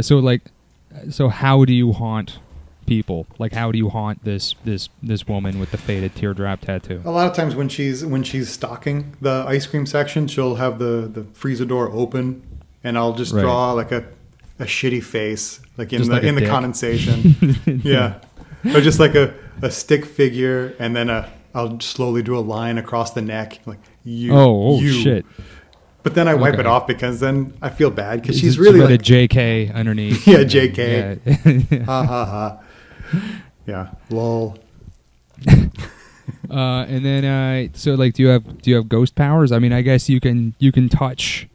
So how do you haunt people? Like, how do you haunt this woman with the faded teardrop tattoo? A lot of times when she's stocking the ice cream section, she'll have the freezer door open, and I'll just draw like a shitty face, like in the condensation. Yeah. Or just like a stick figure, and then I'll slowly do a line across the neck, like you. Shit. But then I wipe it off because then I feel bad because she's really like a JK underneath. Yeah, JK. Yeah. Ha ha ha. Yeah. Lol. And then so like do you have ghost powers? I mean, I guess you can touch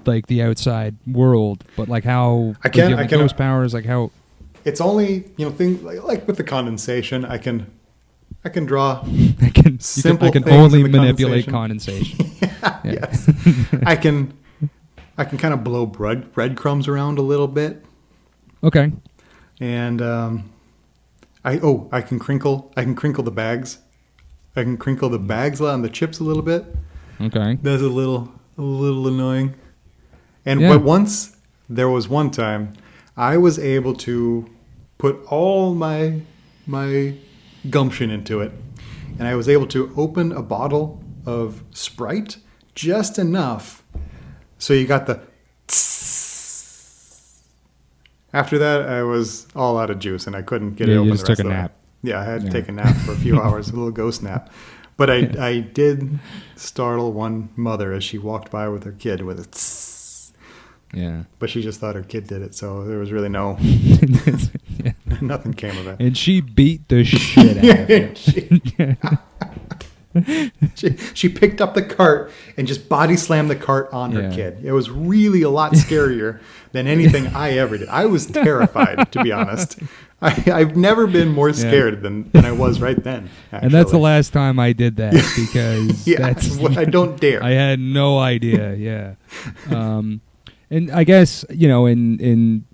like the outside world, but like how I can ghost powers, like how it's only things like with the condensation I can draw I can only manipulate condensation. Yeah. Yes. I can kind of blow breadcrumbs around a little bit. Okay. And I can crinkle the bags. I can crinkle the bags on the chips a little bit. Okay. That's a little annoying. But there was one time I was able to put all my gumption into it, and I was able to open a bottle of Sprite just enough so you got the tss. After that I was all out of juice and I couldn't get it open. You just the rest took a of the nap. way. Yeah, I had to take a nap for a few hours, a little ghost nap. But I did startle one mother as she walked by with her kid with a tss. Yeah. But she just thought her kid did it, so there was really no... Yeah. Nothing came of it. And she beat the shit out of him. She picked up the cart and just body slammed the cart on her kid. It was really a lot scarier than anything I ever did. I was terrified, to be honest. I've never been more scared than I was right then, actually. And that's the last time I did that, because that's what I don't dare. I had no idea, yeah. And I guess, in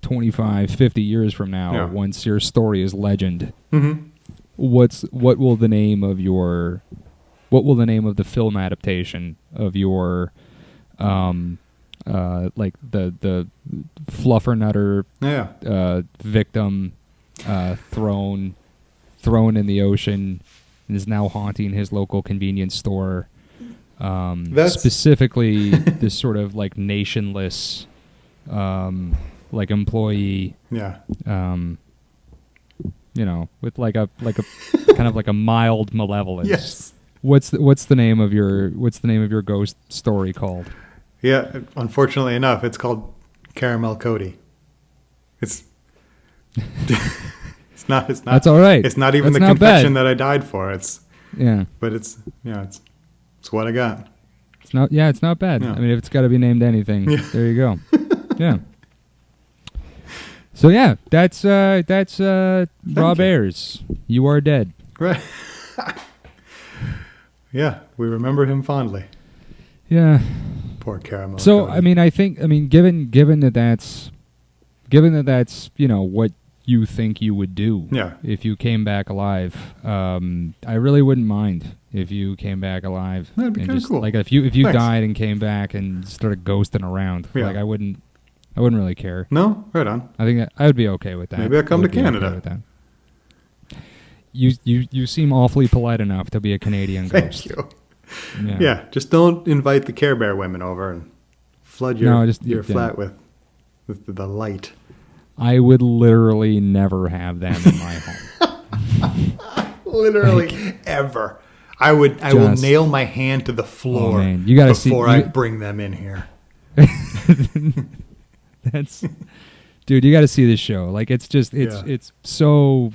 25, 50 years from now, once your story is legend, what will the name of the film adaptation of your like the fluffernutter victim thrown in the ocean and is now haunting his local convenience store, specifically this sort of like nationless like employee, with like a kind of like a mild malevolence. Yes. What's the name of your ghost story called? Yeah, unfortunately enough, it's called Caramel Cody. It's it's not. That's all right. It's not even That's the not confession bad. that I died for. But it's what I got. It's not bad. Yeah. I mean, if it's got to be named anything, there you go. Yeah. So yeah, that's Rob Ayers. You are dead. Right. Yeah, we remember him fondly. Yeah. Poor Caramel. So Cody. I think given that that's what you think you would do if you came back alive, I really wouldn't mind if you came back alive. That'd be kind of cool. Like if you died and came back and started ghosting around, like I wouldn't really care. No, right on. I think that I would be okay with that. Maybe I'll come to Canada. Okay with that. You seem awfully polite enough to be a Canadian ghost. Thank you. Yeah, just don't invite the Care Bear women over and flood your flat with the light. I would literally never have them in my home. Literally ever. I will nail my hand to the floor before I bring them in here. That's, dude, you got to see this show. Like, it's so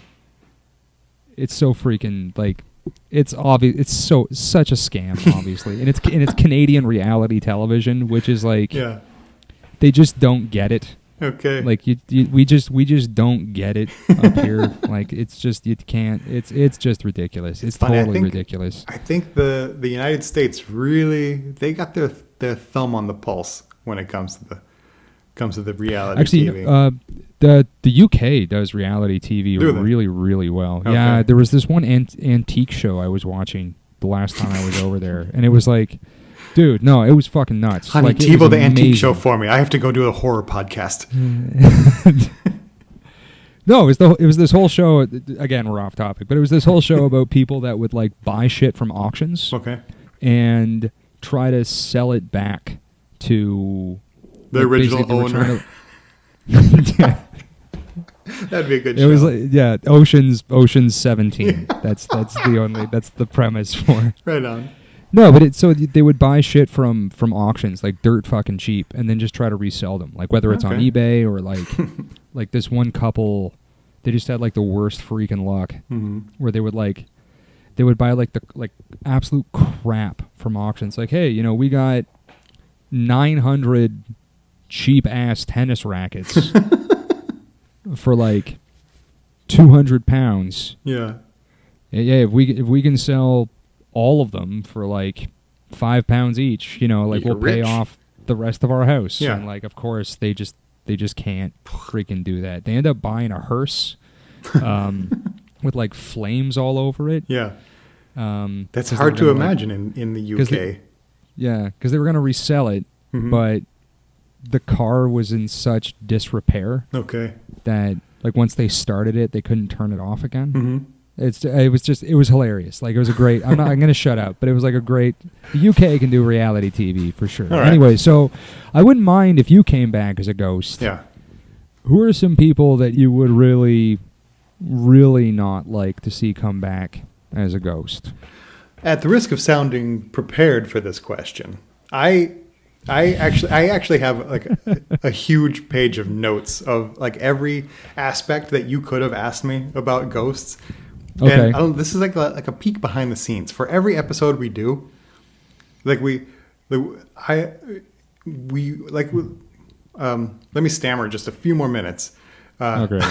freaking, like, it's obvious. It's such a scam, obviously, and it's Canadian reality television, which is like, they just don't get it. Okay. Like we just don't get it up here. Like it's just you can't. It's just ridiculous. It's totally ridiculous. I think the United States really they got their thumb on the pulse when it comes to the reality TV. The UK does reality TV really, really well. Okay. Yeah, there was this one antique show I was watching the last time I was over there, and it was like, dude, no, it was fucking nuts. Honey, like, TiVo the antique show for me. I have to go do a horror podcast. No, it was this whole show. Again, we're off topic, but it was this whole show about people that would like buy shit from auctions, and try to sell it back to the original owner. That'd be a good show. It was like, Ocean's 17. That's the premise for. Right on. No, but so they would buy shit from auctions, like dirt fucking cheap, and then just try to resell them, like whether it's on eBay or like like this one couple, they just had like the worst freaking luck, where they would buy like the absolute crap from auctions, like, hey, we got 900 cheap ass tennis rackets for like 200 pounds. Yeah. If we can sell all of them for like £5 each, like we'll pay off the rest of our house. Yeah. And like, of course, they just can't freaking do that. They end up buying a hearse with like flames all over it. Yeah. That's hard to imagine in the UK. Because they were going to resell it, but the car was in such disrepair that like once they started it, they couldn't turn it off again. It was hilarious. Like, it was a great, I'm going to shut up, but it was like the UK can do reality TV for sure. Right. Anyway, so I wouldn't mind if you came back as a ghost. Yeah. Who are some people that you would really, really not like to see come back as a ghost? At the risk of sounding prepared for this question, I I actually have like a huge page of notes of like every aspect that you could have asked me about ghosts. Okay. And this is like a peek behind the scenes for every episode we do. Like let me stammer just a few more minutes. Okay.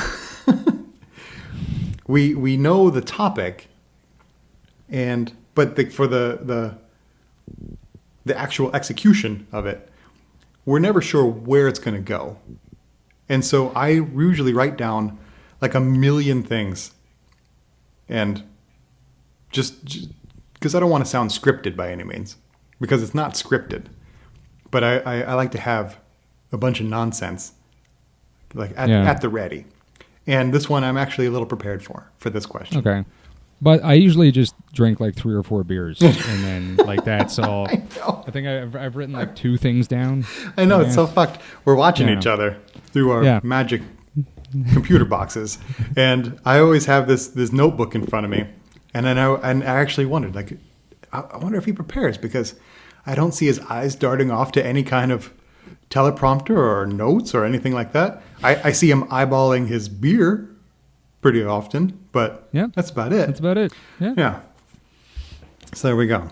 We know the topic, but for the actual execution of it, we're never sure where it's going to go. And so I usually write down like a million things, and just because I don't want to sound scripted by any means, because it's not scripted, but I like to have a bunch of nonsense like at the ready. And this one I'm actually a little prepared for this question. Okay. But I usually just drink like 3 or 4 beers, and then like that's all. I know. I think I've written like 2 things down. I know, it's so fucked. We're watching each other through our magic computer boxes, and I always have this notebook in front of me, and I actually wondered, like, I wonder if he prepares, because I don't see his eyes darting off to any kind of teleprompter or notes or anything like that. I see him eyeballing his beer pretty often, but that's about it. That's about it. Yeah. So there we go.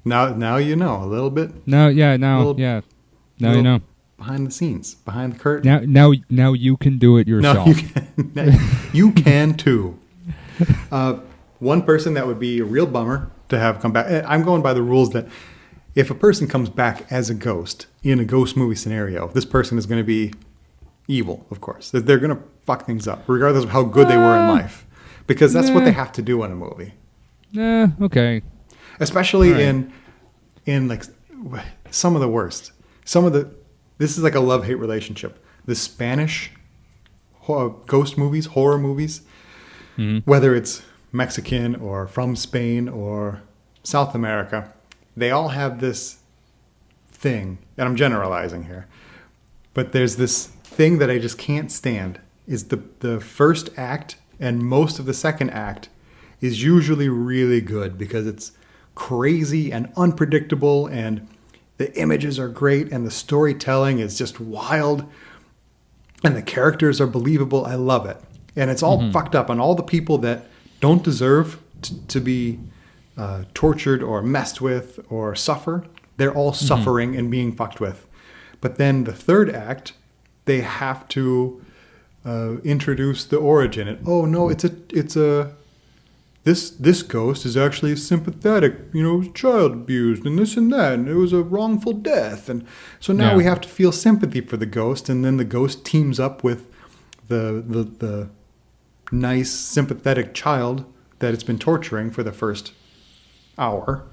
Now you know a little bit. Now you know. Behind the scenes, behind the curtain. Now you can do it yourself. No, you can too. One person that would be a real bummer to have come back. I'm going by the rules that if a person comes back as a ghost in a ghost movie scenario, this person is going to be evil, of course. They're going to fuck things up, regardless of how good they were in life, because that's what they have to do in a movie. Okay. Especially in like some of the worst. This is like a love-hate relationship. The Spanish ghost movies, horror movies, whether it's Mexican or from Spain or South America, they all have this thing, and I'm generalizing here, but there's this thing that I just can't stand, is the first act and most of the second act is usually really good because it's crazy and unpredictable, and the images are great, and the storytelling is just wild, and the characters are believable. I love it. And it's all fucked up, and all the people that don't deserve to be tortured or messed with or suffer, they're all suffering and being fucked with. But then the third act, they have to introduce the origin. And this ghost is actually sympathetic, child abused and this and that, and it was a wrongful death. And so now we have to feel sympathy for the ghost, and then the ghost teams up with the nice, sympathetic child that it's been torturing for the first hour.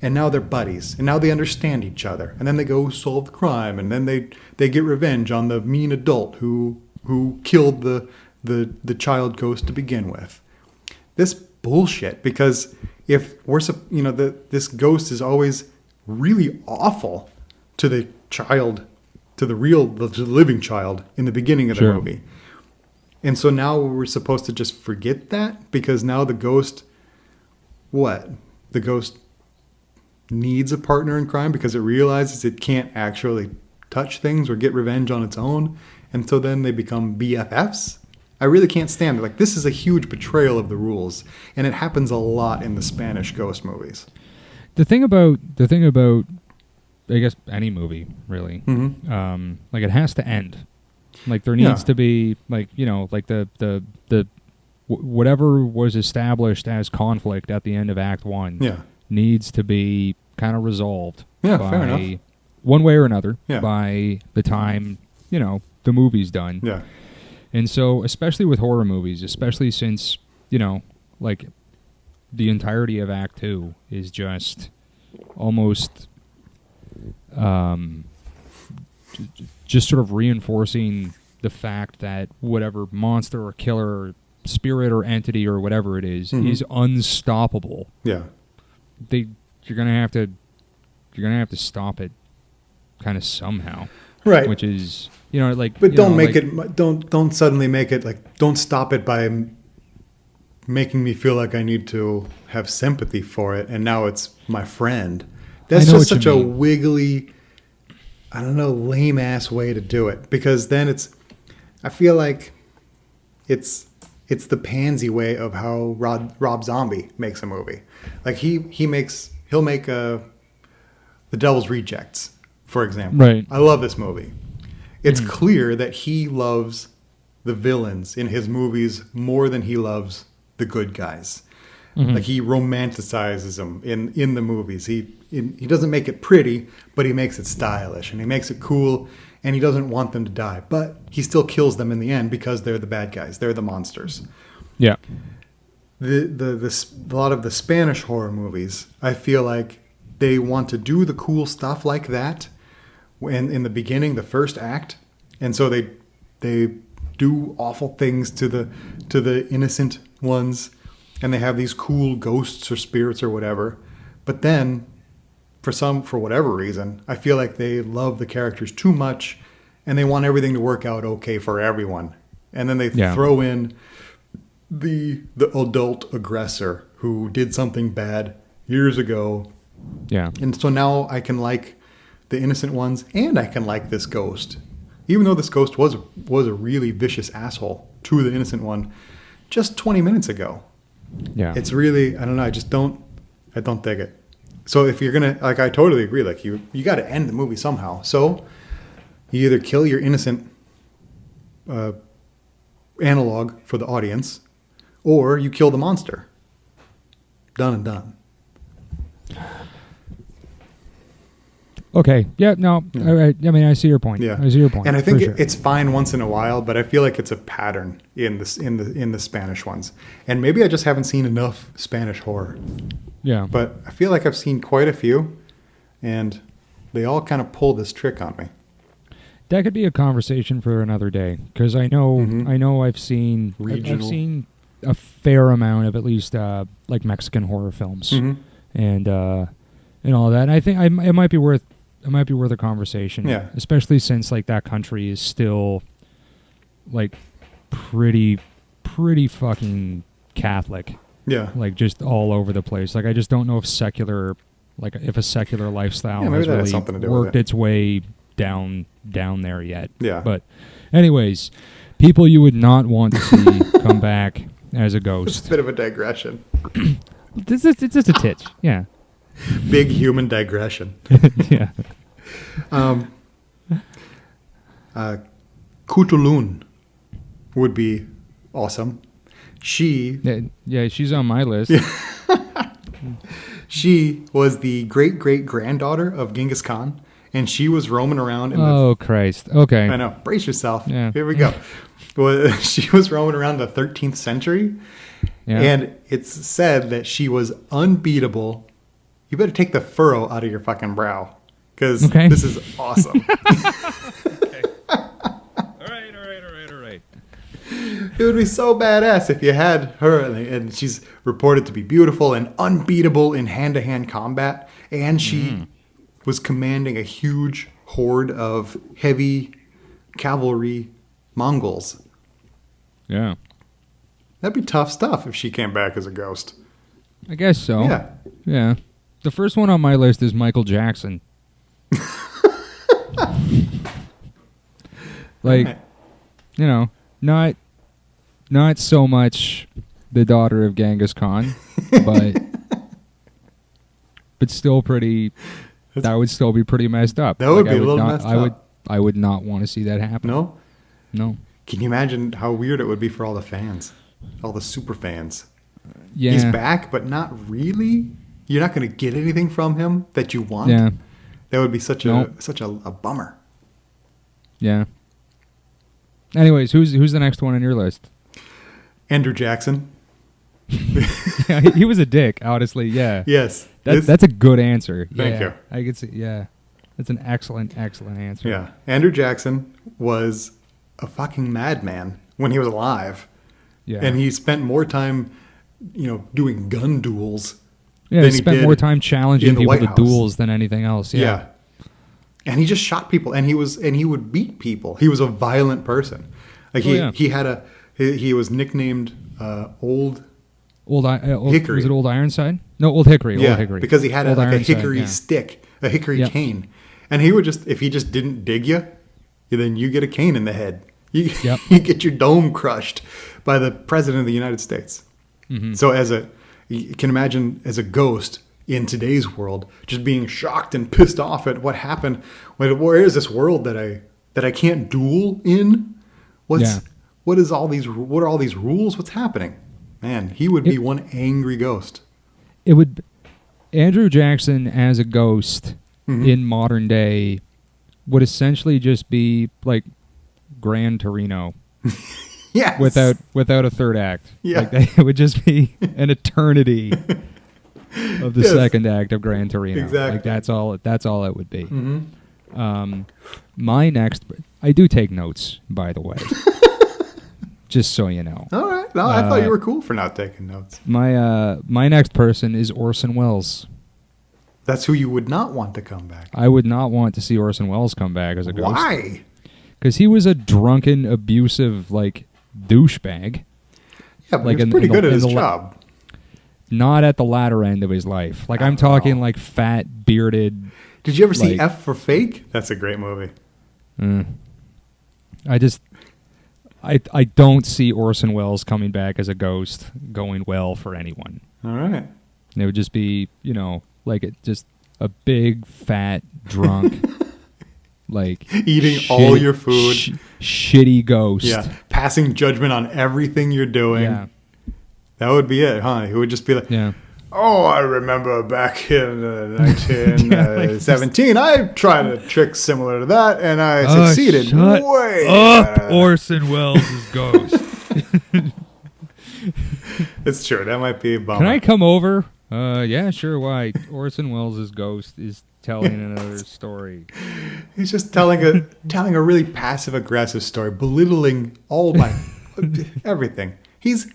And now they're buddies, and now they understand each other. And then they go solve the crime, and then they get revenge on the mean adult who killed the child ghost to begin with. This bullshit, because if we're this ghost is always really awful to the child, to the living child in the beginning of the movie. And so now we're supposed to just forget that, because now the ghost needs a partner in crime because it realizes it can't actually touch things or get revenge on its own. And so then they become BFFs. I really can't stand it. Like, this is a huge betrayal of the rules, and it happens a lot in the Spanish ghost movies. The thing about I guess any movie really, like, it has to end. Like, there needs to be like the whatever was established as conflict at the end of Act 1 needs to be kind of resolved. Yeah, fair enough. One way or another by the time the movie's done. Yeah. And so, especially with horror movies, especially since, like, the entirety of Act 2 is just almost just sort of reinforcing the fact that whatever monster or killer or spirit or entity or whatever it is unstoppable. Yeah. You're gonna have to stop it kind of somehow. Right. Which is... but don't suddenly make it like, don't stop it by making me feel like I need to have sympathy for it, and now it's my friend. That's just such a wiggly I don't know, lame ass way to do it, because then I feel like it's the pansy way of how Rob Zombie makes a movie. Like he'll make The Devil's Rejects, for example. Right. I love this movie. It's clear that he loves the villains in his movies more than he loves the good guys. Mm-hmm. Like he romanticizes them in the movies. He doesn't make it pretty, but he makes it stylish and he makes it cool, and he doesn't want them to die, but he still kills them in the end because they're the bad guys. They're the monsters. Yeah. A lot of the Spanish horror movies, I feel like they want to do the cool stuff like that in the beginning, the first act, and so they do awful things to the innocent ones, and they have these cool ghosts or spirits or whatever. But then, for whatever reason, I feel like they love the characters too much, and they want everything to work out okay for everyone. And then they throw in the adult aggressor who did something bad years ago. Yeah. And so now I can like the innocent ones, and I can like this ghost. Even though this ghost was a really vicious asshole to the innocent one just 20 minutes ago. Yeah. It's really, I don't know, I don't dig it. So if you're going to, like, I totally agree, like you got to end the movie somehow. So you either kill your innocent analog for the audience, or you kill the monster. Done and done. Okay. Yeah. No. I mean, I see your point. Yeah. I see your point. And I think it's fine once in a while, but I feel like it's a pattern in the Spanish ones. And maybe I just haven't seen enough Spanish horror. Yeah. But I feel like I've seen quite a few, and they all kind of pull this trick on me. That could be a conversation for another day, because I know I've seen a fair amount of at least like Mexican horror films and all that. And I think it might be worth a conversation. Yeah. Especially since like that country is still like pretty fucking Catholic. Yeah. Like just all over the place. Like I just don't know if a secular lifestyle has really worked its way down there yet. Yeah. But anyways, people you would not want to see come back as a ghost. It's a bit of a digression. It's just a titch. Yeah. Big human digression. Yeah. Cthulhu would be awesome. She's on my list. She was the great-great-granddaughter of Genghis Khan, and she was roaming around. Christ. Okay. I know. Brace yourself. Yeah. Here we go. Well, she was roaming around the 13th century, and it's said that she was unbeatable. You better take the furrow out of your fucking brow, because this is awesome. Okay. All right. It would be so badass if you had her, and she's reported to be beautiful and unbeatable in hand-to-hand combat, and she was commanding a huge horde of heavy cavalry Mongols. Yeah. That'd be tough stuff if she came back as a ghost. I guess so. Yeah. Yeah. The first one on my list is Michael Jackson. Like, you know, not so much the daughter of Genghis Khan, but still pretty. That would still be pretty messed up. That would be a little messed up. I would not want to see that happen. No. Can you imagine how weird it would be for all the fans, all the super fans? Yeah. He's back, but not really. You're not going to get anything from him that you want. Yeah. That would be such a bummer. Yeah. Anyways, who's the next one on your list? Andrew Jackson. Yeah, he was a dick, honestly. Yeah. Yes. That's a good answer. Thank you. I could see. Yeah. That's an excellent answer. Yeah. Andrew Jackson was a fucking madman when he was alive. Yeah. And he spent more time, doing gun duels. Yeah, he spent more time challenging people to duels than anything else. Yeah. And he just shot people, and he would beat people. He was a violent person. Like he was nicknamed Old Hickory. Was it Old Ironside? No, Old Hickory. Yeah, Old Hickory. because he had a hickory stick, a hickory cane, And he would just, if he just didn't dig you, then you get a cane in the head. You get your dome crushed by the president of the United States. Mm-hmm. So you can imagine as a ghost in today's world, just being shocked and pissed off at what happened. Where is this world that I can't duel in? What are all these rules? What's happening? Man, he would be one angry ghost. Andrew Jackson as a ghost in modern day would essentially just be like Gran Torino. Yes. Without a third act. Yeah. Like it would just be an eternity of the second act of Gran Torino. Exactly. Like that's all it would be. Mm-hmm. My next, I do take notes, by the way. Just so you know. All right. No, I thought you were cool for not taking notes. My next person is Orson Welles. That's who you would not want to come back. I would not want to see Orson Welles come back as a ghost. Why? Because he was a drunken, abusive, douchebag. Yeah, but he was pretty good at his job. Not at the latter end of his life. I'm talking fat, bearded. Did you ever see F for Fake? That's a great movie. I don't see Orson Welles coming back as a ghost going well for anyone. All right. And it would just be, just a big, fat, drunk, eating all your food. Shitty ghost. Yeah. Passing judgment on everything you're doing. Yeah. That would be it, huh? He would just be like, oh, I remember back in 1917, I tried a trick similar to that, and I succeeded. Shut up, Orson Welles' ghost. It's true. That might be a bummer. Can I come over? Yeah, sure. Why? Orson Welles' ghost is telling another story. He's just telling a really passive-aggressive story, belittling all my everything. He's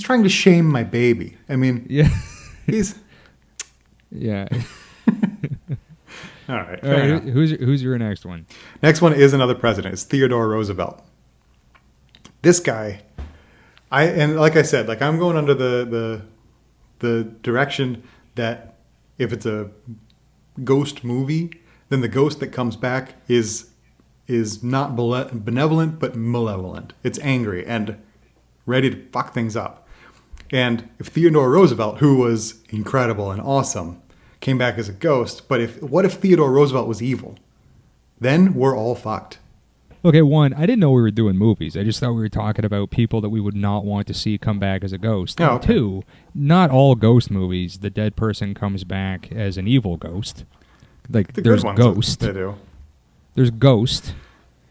trying to shame my baby. I mean, he's... Yeah. All right. All right. Who's your next one? Next one is another president. It's Theodore Roosevelt. This guy, like I said, I'm going under the direction that if it's a ghost movie, then the ghost that comes back is not benevolent but malevolent. It's angry and ready to fuck things up. And if Theodore Roosevelt, who was incredible and awesome, came back as a ghost, but what if Theodore Roosevelt was evil? Then we're all fucked. Okay, one, I didn't know we were doing movies. I just thought we were talking about people that we would not want to see come back as a ghost. Oh, okay. Two, not all ghost movies, the dead person comes back as an evil ghost. There's Ghost. They do. There's Ghost.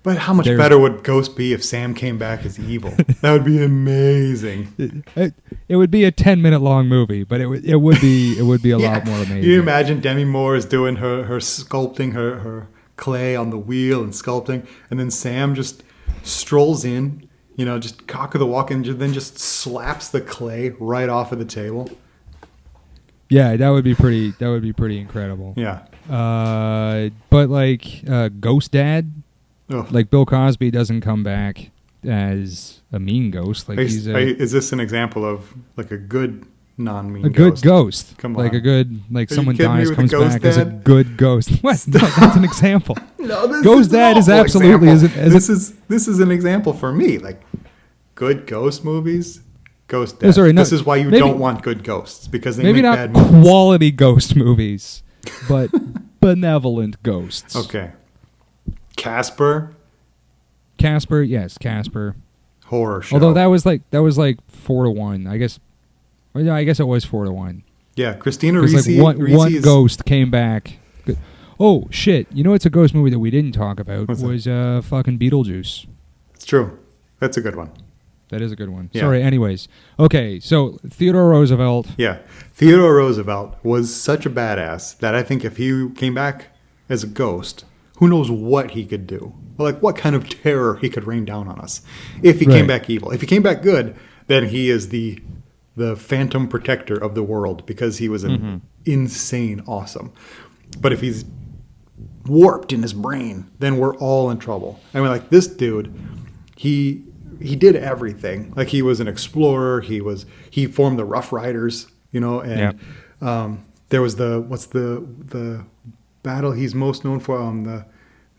But how much better would Ghost be if Sam came back as evil? That would be amazing. It would be a 10-minute long movie, but it would be a lot more amazing. You imagine Demi Moore is doing her sculpting her clay on the wheel and sculpting, and then Sam just strolls in, just cock of the walk, and then just slaps the clay right off of the table. Yeah, that would be pretty incredible. Yeah. But Ghost Dad. Ugh. Bill Cosby doesn't come back as a mean ghost. Is this an example of a good non-mean ghost? A good ghost. Come on. A good, someone dies, comes back as a good ghost. What? No, that's an example. No, Ghost Dad is absolutely... This is an example for me. Good ghost movies, Ghost Dad. This is why you don't want good ghosts, because they make bad movies. Maybe not quality ghost movies, but benevolent ghosts. Okay. Casper, yes, Casper. Horror show. Although that was 4-1, I guess. Well, yeah, I guess it was 4-1. Yeah, Christina Ricci. One ghost came back. Oh shit! You know, it's a ghost movie that we didn't talk about. Was fucking Beetlejuice. It's true. That's a good one. That is a good one. Yeah. Sorry. Anyways, okay. So Theodore Roosevelt. Yeah, Theodore Roosevelt was such a badass that I think if he came back as a ghost, who knows what he could do? What kind of terror he could rain down on us if he came back evil. If he came back good, then he is the phantom protector of the world, because he was an insane awesome. But if he's warped in his brain, then we're all in trouble. I mean, this dude, he did everything. He was an explorer. He formed the Rough Riders, and there was the battle he's most known for?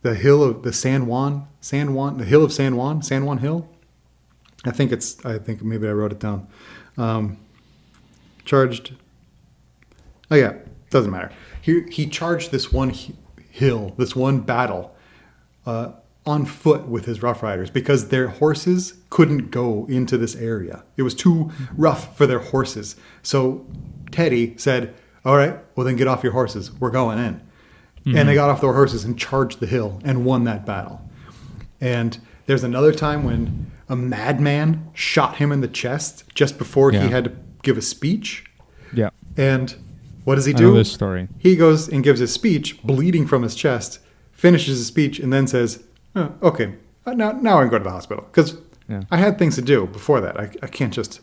The hill of the San Juan, the hill of San Juan Hill. I think maybe I wrote it down. Charged. Oh yeah, doesn't matter. He charged this one hill, this one battle, on foot with his Rough Riders because their horses couldn't go into this area. It was too rough for their horses. So Teddy said, "All right, well then get off your horses. We're going in." Mm-hmm. And they got off their horses and charged the hill and won that battle. And there's another time when a madman shot him in the chest just before he had to give a speech. Yeah. And what does he do? I know this story. He goes and gives his speech, bleeding from his chest, finishes his speech, and then says, "Oh, okay, now I can go to the hospital. Because I had things to do before that. I can't just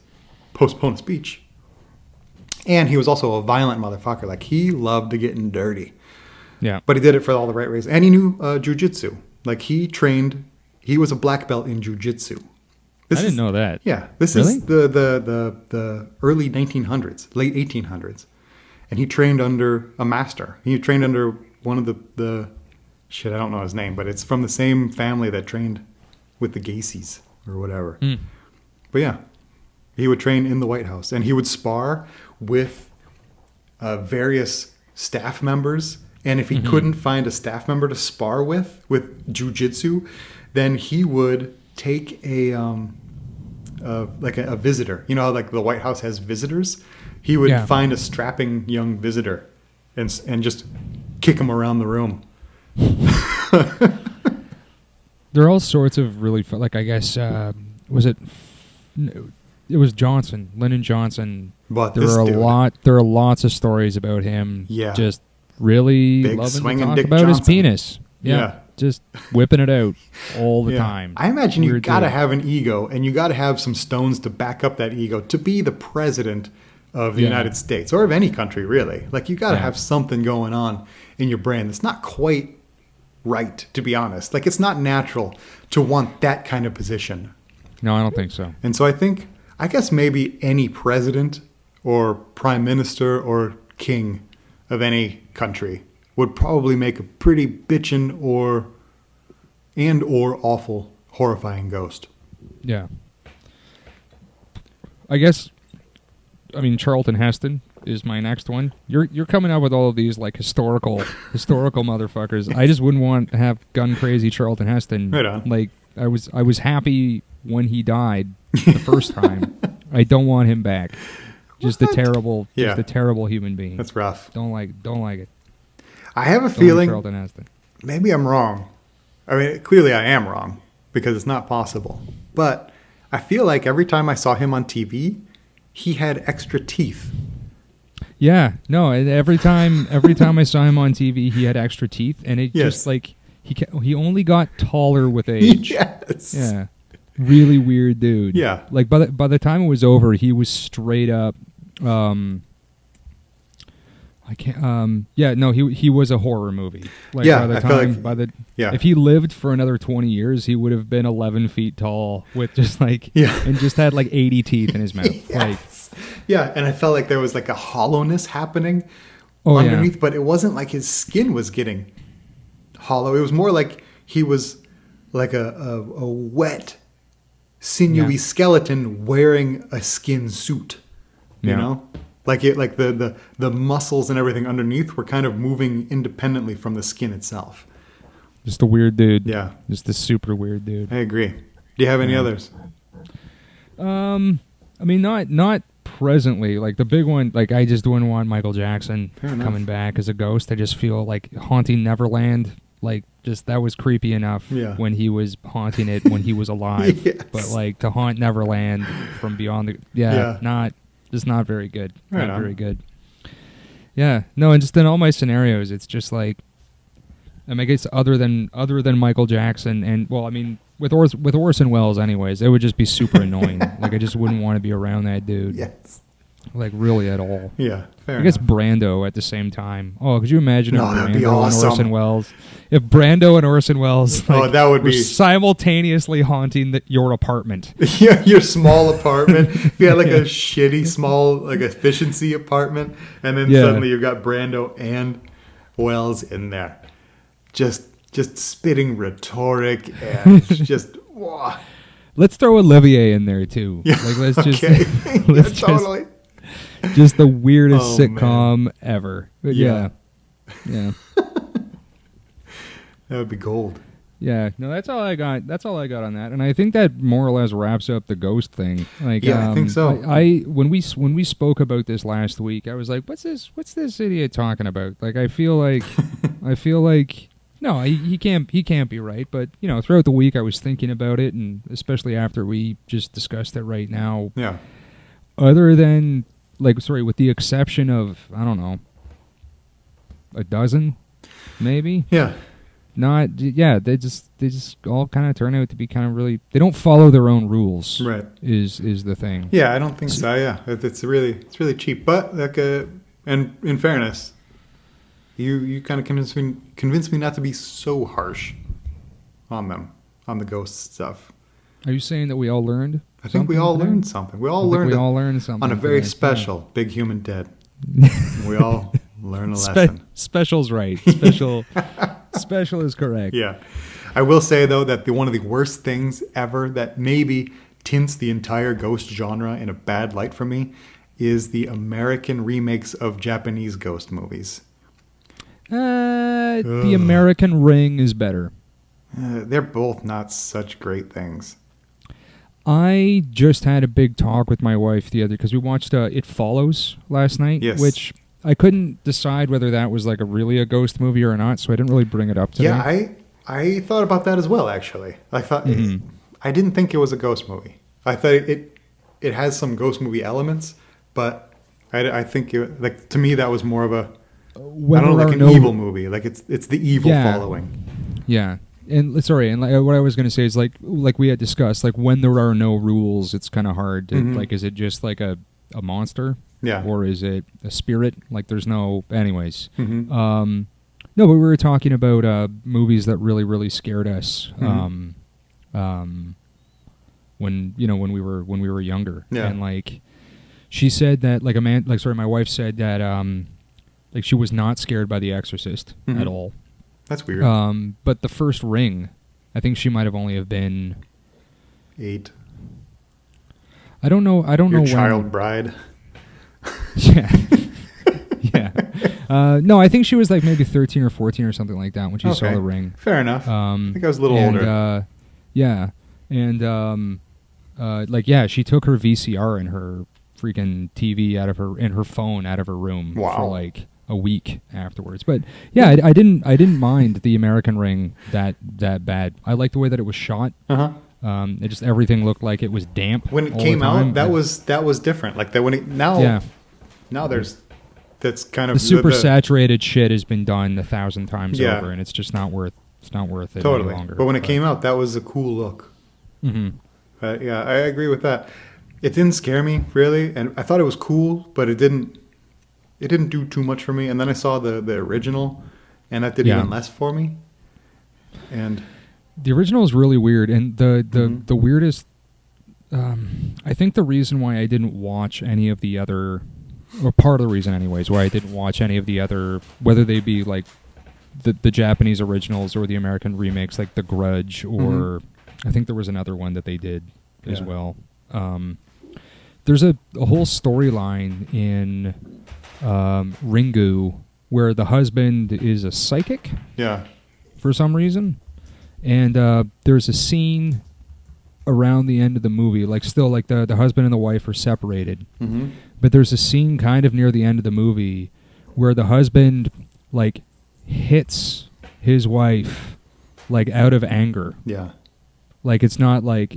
postpone a speech." And he was also a violent motherfucker. Like, he loved to get dirty. Yeah. But he did it for all the right reasons. And he knew jujitsu. Like, he was a black belt in jujitsu. I didn't know that. Yeah. This is the early 1900s, late 1800s. And he trained under a master. He trained under one of the I don't know his name, but it's from the same family that trained with the Gacy's or whatever. Mm. But yeah, he would train in the White House, and he would spar with various staff members. And if he couldn't find a staff member to spar with jujitsu, then he would take a visitor. You know how like the White House has visitors? He would find a strapping young visitor and just kick him around the room. There are all sorts of really fun, like, I guess, it was Johnson, Lyndon Johnson. But there are lots of stories about him. Yeah. Just really big loving to talk Dick about Johnson. his penis. Yeah. Just whipping it out all the time. I imagine you got to have an ego, and you got to have some stones to back up that ego to be the president of the United States, or of any country, really. Like, you got to have something going on in your brain that's not quite right, to be honest. Like, it's not natural to want that kind of position. No, I don't think so. And so I guess maybe any president or prime minister or king of any country would probably make a pretty bitchin' or awful, horrifying ghost. Yeah. I guess, Charlton Heston is my next one. You're coming up with all of these, like, historical motherfuckers. I just wouldn't want to have gun crazy Charlton Heston. Right on. Like, I was happy when he died the first time. I don't want him back. Just a terrible human being. That's rough. Don't like it. I have a feeling Charlton Heston. Maybe I'm wrong. I mean, clearly I am wrong because it's not possible. But I feel like every time I saw him on TV, he had extra teeth. Yeah, no. Every time I saw him on TV, he had extra teeth, and it just like he only got taller with age. Yes. Yeah. Really weird dude. Yeah. Like by the time it was over, he was straight up. He was a horror movie. Like, yeah, if he lived for another 20 years, he would have been 11 feet tall with just like and just had like 80 teeth in his mouth. Yes. And I felt like there was like a hollowness happening underneath, but it wasn't like his skin was getting hollow. It was more like he was like a wet, sinewy skeleton wearing a skin suit. You know? Like the muscles and everything underneath were kind of moving independently from the skin itself. Just a weird dude. Yeah. Just a super weird dude. I agree. Do you have any others? Not presently. Like the big one, like I just wouldn't want Michael Jackson coming back as a ghost. I just feel like haunting Neverland, like just that was creepy enough when he was haunting it when he was alive. Yes. But like to haunt Neverland from beyond just not very good. Very good. Yeah. No, and just in all my scenarios, it's just like, I guess other than Michael Jackson and with Orson Welles anyways, it would just be super annoying. Like I just wouldn't want to be around that dude. Yes. Like really at all. Yeah. Fair I guess Brando at the same time. Oh, could you imagine if that'd be Brando awesome. and Orson Welles? If Brando and Orson Welles that would were be simultaneously haunting your apartment. Yeah, your small apartment. If you had like a shitty small like efficiency apartment, and then suddenly you've got Brando and Wells in there, just spitting rhetoric and just. Whoa. Let's throw Olivier in there too. Yeah. Like let's just okay. let's Totally. Just the weirdest sitcom ever. But yeah. That would be gold. Yeah, no, that's all I got. That's all I got on that, and I think that more or less wraps up the ghost thing. Like, yeah, I think so. I when we spoke about this last week, I was like, "What's this idiot talking about?" Like, I feel like no, he can't be right. But throughout the week, I was thinking about it, and especially after we just discussed it right now. Yeah. Other than with the exception of a dozen, maybe. Yeah. They just all kind of turn out to be kind of really. They don't follow their own rules. Right. Is the thing. Yeah, I don't think so. Yeah, it's really cheap. But and in fairness, you kind of convinced me not to be so harsh on them, on the ghost stuff. Are you saying that we all learned? I think we all learned something. We all learned something on a very special Big Human Dead. We all learn a lesson. Special's right. Special is correct. Yeah. I will say, though, that one of the worst things ever that maybe tints the entire ghost genre in a bad light for me is the American remakes of Japanese ghost movies. The American Ring is better. They're both not such great things. I just had a big talk with my wife because we watched It Follows last night, yes. which I couldn't decide whether that was really a ghost movie or not, so I didn't really bring it up today. Yeah, I thought about that as well, actually. I thought I didn't think it was a ghost movie. I thought it has some ghost movie elements, but I think to me that was more of a an evil movie. Like it's the evil following. Yeah. And what I was going to say is like we had discussed, when there are no rules, it's kind of hard to is it just like a monster? Yeah. Or is it a spirit? There's no... Anyways. Mm-hmm. No, but we were talking about movies that really, really scared us when we were younger. Yeah. And, she said that, my wife said that, she was not scared by The Exorcist at all. That's weird. But The First Ring, I think she might have only have been... 8. I don't know Your child bride. Yeah. Yeah. No, I think she was maybe 13 or 14 or something like that when she saw The Ring. Fair enough. I think I was a little older. Yeah. And, she took her VCR and her freaking TV and her phone out of her room for a week afterwards. But yeah, I didn't mind The American Ring that bad. I liked the way that it was shot. Uh-huh. It just everything looked like it was damp. When it came out, that was different. Now that's kind of the super saturated shit has been done 1,000 times over, and it's just not worth it totally any longer. But when it came out, that was a cool look. Mm-hmm. Yeah, I agree with that. It didn't scare me really, and I thought it was cool, but it didn't do too much for me. And then I saw the original, and that did even less for me. And the original is really weird, and the weirdest. I think the reason why I didn't watch any of the other, or part of the reason, anyways, why I didn't watch any of the other, whether they be the Japanese originals or the American remakes, like The Grudge, or I think there was another one that they did as well. There's a whole storyline in Ringu where the husband is a psychic. Yeah. For some reason. And there's a scene around the end of the movie, the husband and the wife are separated. Mm-hmm. But there's a scene kind of near the end of the movie where the husband hits his wife out of anger. Yeah. It's not like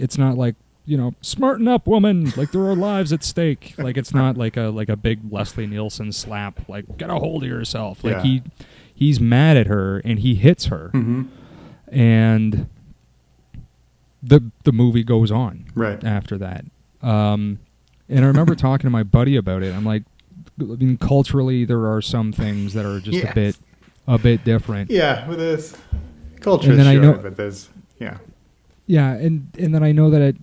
smarten up, woman. There are lives at stake. It's not like a big Leslie Nielsen slap. Get a hold of yourself. He's mad at her and he hits her. Mm-hmm. And the movie goes on right after that. And I remember talking to my buddy about it. I'm like, culturally, there are some things that are just a bit different. Yeah, with this culture, but there's Yeah, and then I know that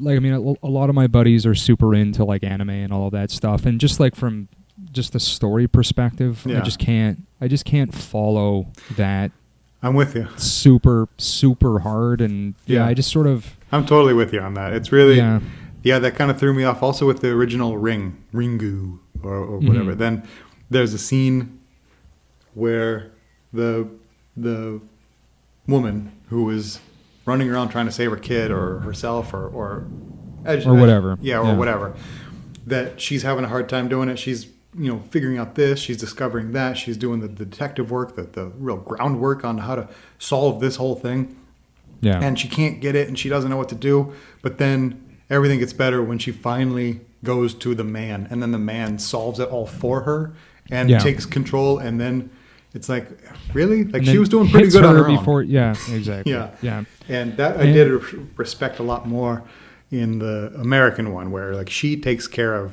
a lot of my buddies are super into anime and all of that stuff, and just from just the story perspective. Yeah. I just can't follow that. I'm with you. Super hard, and I just sort of. I'm totally with you on that. It's really that kind of threw me off. Also with the original Ringu or whatever. Mm-hmm. Then there's a scene where the woman who was running around trying to save her kid or herself or whatever. Or whatever. That she's having a hard time doing it. She's, figuring out this. She's discovering that. She's doing the detective work, the real groundwork on how to solve this whole thing. Yeah. And she can't get it, and she doesn't know what to do. But then everything gets better when she finally goes to the man, and then the man solves it all for her and takes control. And then it's like, really? Like, she was doing pretty good on her own. Yeah, exactly. Yeah. And that I did respect a lot more in the American one, where like she takes care of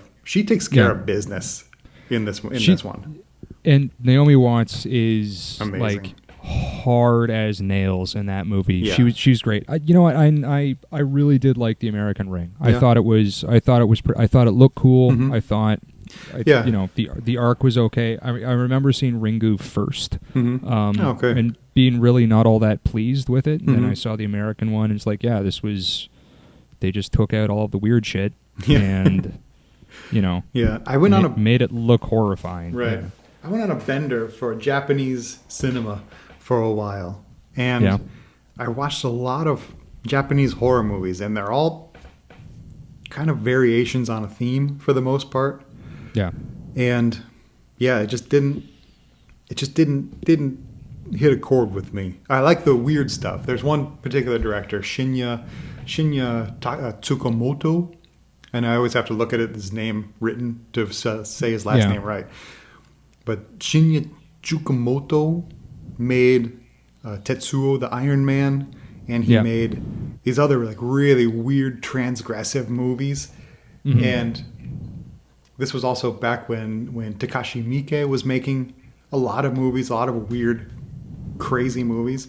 business in this one. And Naomi Watts is amazing. Like hard as nails in that movie. Yeah. She's great. You know what? I really did like The American Ring. I thought it looked cool. Mm-hmm. I thought the arc was okay. I remember seeing Ringu first. Mm-hmm. And being really not all that pleased with it. And mm-hmm. then I saw the American one, and it's like, this was, they just took out all of the weird shit and I went made it look horrifying. Right. Yeah. I went on a bender for Japanese cinema for a while, and I watched a lot of Japanese horror movies, and they're all kind of variations on a theme for the most part. Yeah. And it just didn't hit a chord with me. I like the weird stuff. There's one particular director, Shinya Tsukamoto, and I always have to look at his name written to say his last name right. But Shinya Tsukamoto made Tetsuo the Iron Man, and he made these other like really weird transgressive movies. Mm-hmm. And this was also back when Takashi Miike was making a lot of movies, a lot of weird, crazy movies.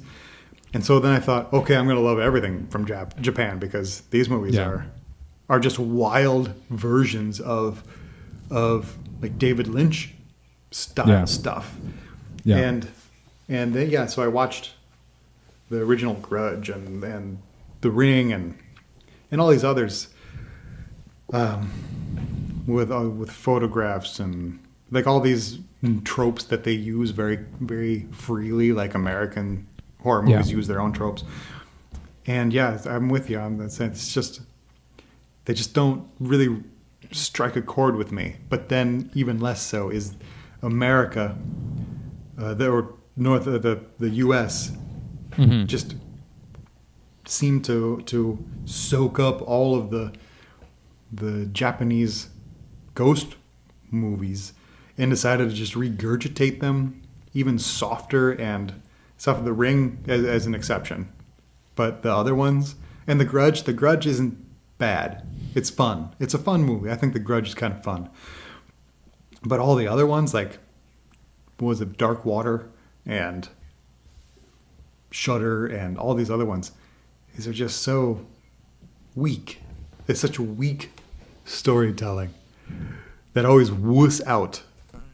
And so then I thought, okay, I'm going to love everything from Japan, because these movies are just wild versions of like David Lynch style stuff. Yeah. And then, so I watched the original Grudge and The Ring and all these others with photographs and like all these tropes that they use very, very freely, like American horror movies use their own tropes. And I'm with you on that sense. It's just, they just don't really strike a chord with me. But then even less so is America, the U.S. Mm-hmm. just seem to soak up all of the Japanese ghost movies and decided to just regurgitate them even softer and stuff. The Ring as an exception, but the other ones and the Grudge isn't bad. It's fun. It's a fun movie. I think The Grudge is kind of fun. But all the other ones, like, what was it, Dark Water and Shudder and all these other ones, these are just so weak. It's such weak storytelling that always wuss out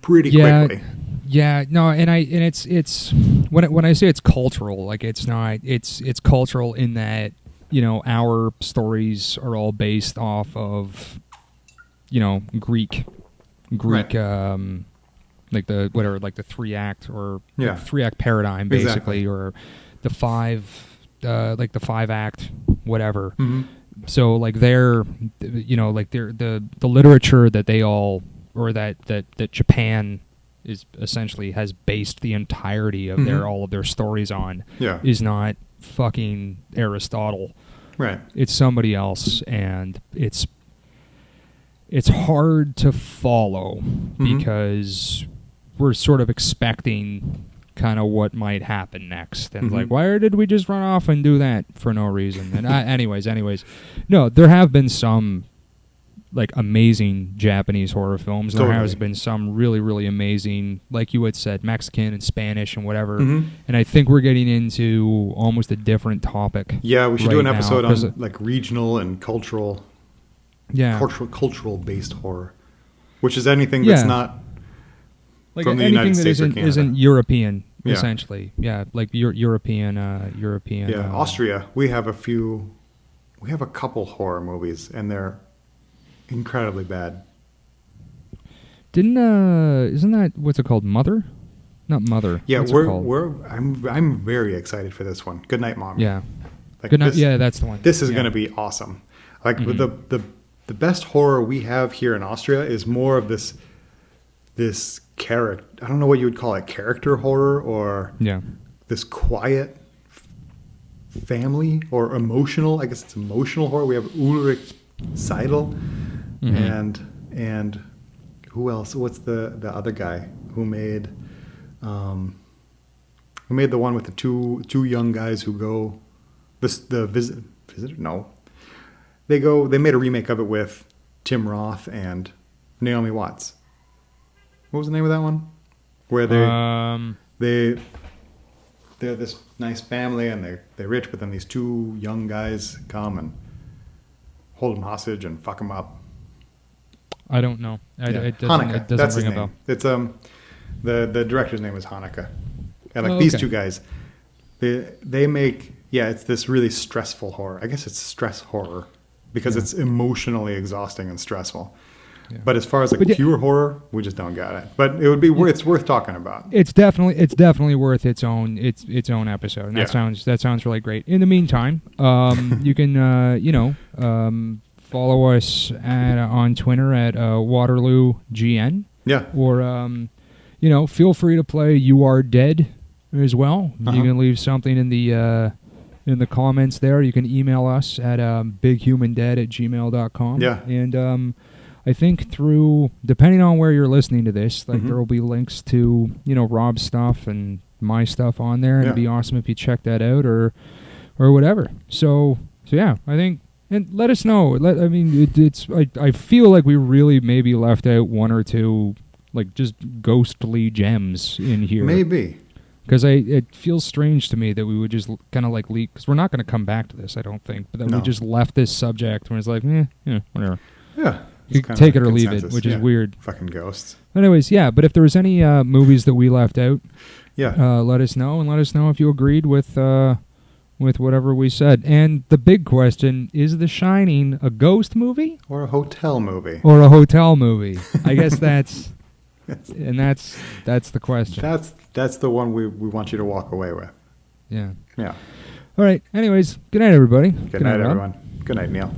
pretty quickly. Yeah, no, and it's when I say it's cultural, like it's not, it's cultural in that, our stories are all based off of, Greek, right. Like the 3-act or 3-act paradigm basically, or the 5-act whatever. Mm-hmm. So like they're, the literature that they all, or that Japan is essentially has based the entirety of all of their stories on, is not fucking Aristotle. Right. It's somebody else, and it's hard to follow because we're sort of expecting kind of what might happen next, and like, why did we just run off and do that for no reason? And anyways, no, there have been some like amazing Japanese horror films. Totally. There has been some really, really amazing, like you had said, Mexican and Spanish and whatever. And I think we're getting into almost a different topic. Yeah, we should do an episode on like regional and cultural, cultural based horror, which is anything that's not Like from the anything United that States or Canada. isn't European, Yeah. essentially. Yeah, like European. Yeah, Austria. We have a couple horror movies, and they're incredibly bad. Isn't that what's it called? Mother? Not Mother. Yeah, what's it called? I'm very excited for this one. Good Night, Mom. Yeah. Like Good night. this, Yeah, that's the one. This is going to be awesome. Like the best horror we have here in Austria is more of this character. I don't know what you would call it, character horror, or this quiet family, or emotional. I guess it's emotional horror. We have Ulrich Seidel, and who else? What's the other guy who made the one with the two young guys who go the visitor? No, they made a remake of it with Tim Roth and Naomi Watts. What was the name of that one? Where they're this nice family and they're rich, but then these two young guys come and hold them hostage and fuck them up. I don't know. It Hanukkah. doesn't That's ring his a bell. name. It's the director's name is Hanukkah. And these two guys, they make it's this really stressful horror. I guess it's stress horror because it's emotionally exhausting and stressful. Yeah. But as far as pure horror, we just don't got it. But it would be it's worth talking about. It's definitely worth its own episode. And that sounds really great. In the meantime, you can follow us on Twitter at WaterlooGN. Yeah. Or feel free to play You Are Dead as well. You can leave something in the comments there. You can email us at bighumandead@gmail.com. Yeah. And I think depending on where you're listening to this, there will be links to, Rob's stuff and my stuff on there. And it'd be awesome if you check that out or whatever. So yeah, I think, and let us know. I feel like we really maybe left out one or two, just ghostly gems in here. Maybe. Because it feels strange to me that we would just kind of leak, because we're not going to come back to this, I don't think, but that we just left this subject and it's whatever. Yeah. You can take it or leave it, which is weird. Fucking ghosts. Anyways, but if there was any movies that we left out, let us know, and let us know if you agreed with whatever we said. And the big question, is The Shining a ghost movie? Or a hotel movie. Or a hotel movie. I guess that's the question. That's the one we want you to walk away with. Yeah. Yeah. All right. Anyways, good night, everybody. Good night, everyone. Good night, Neil.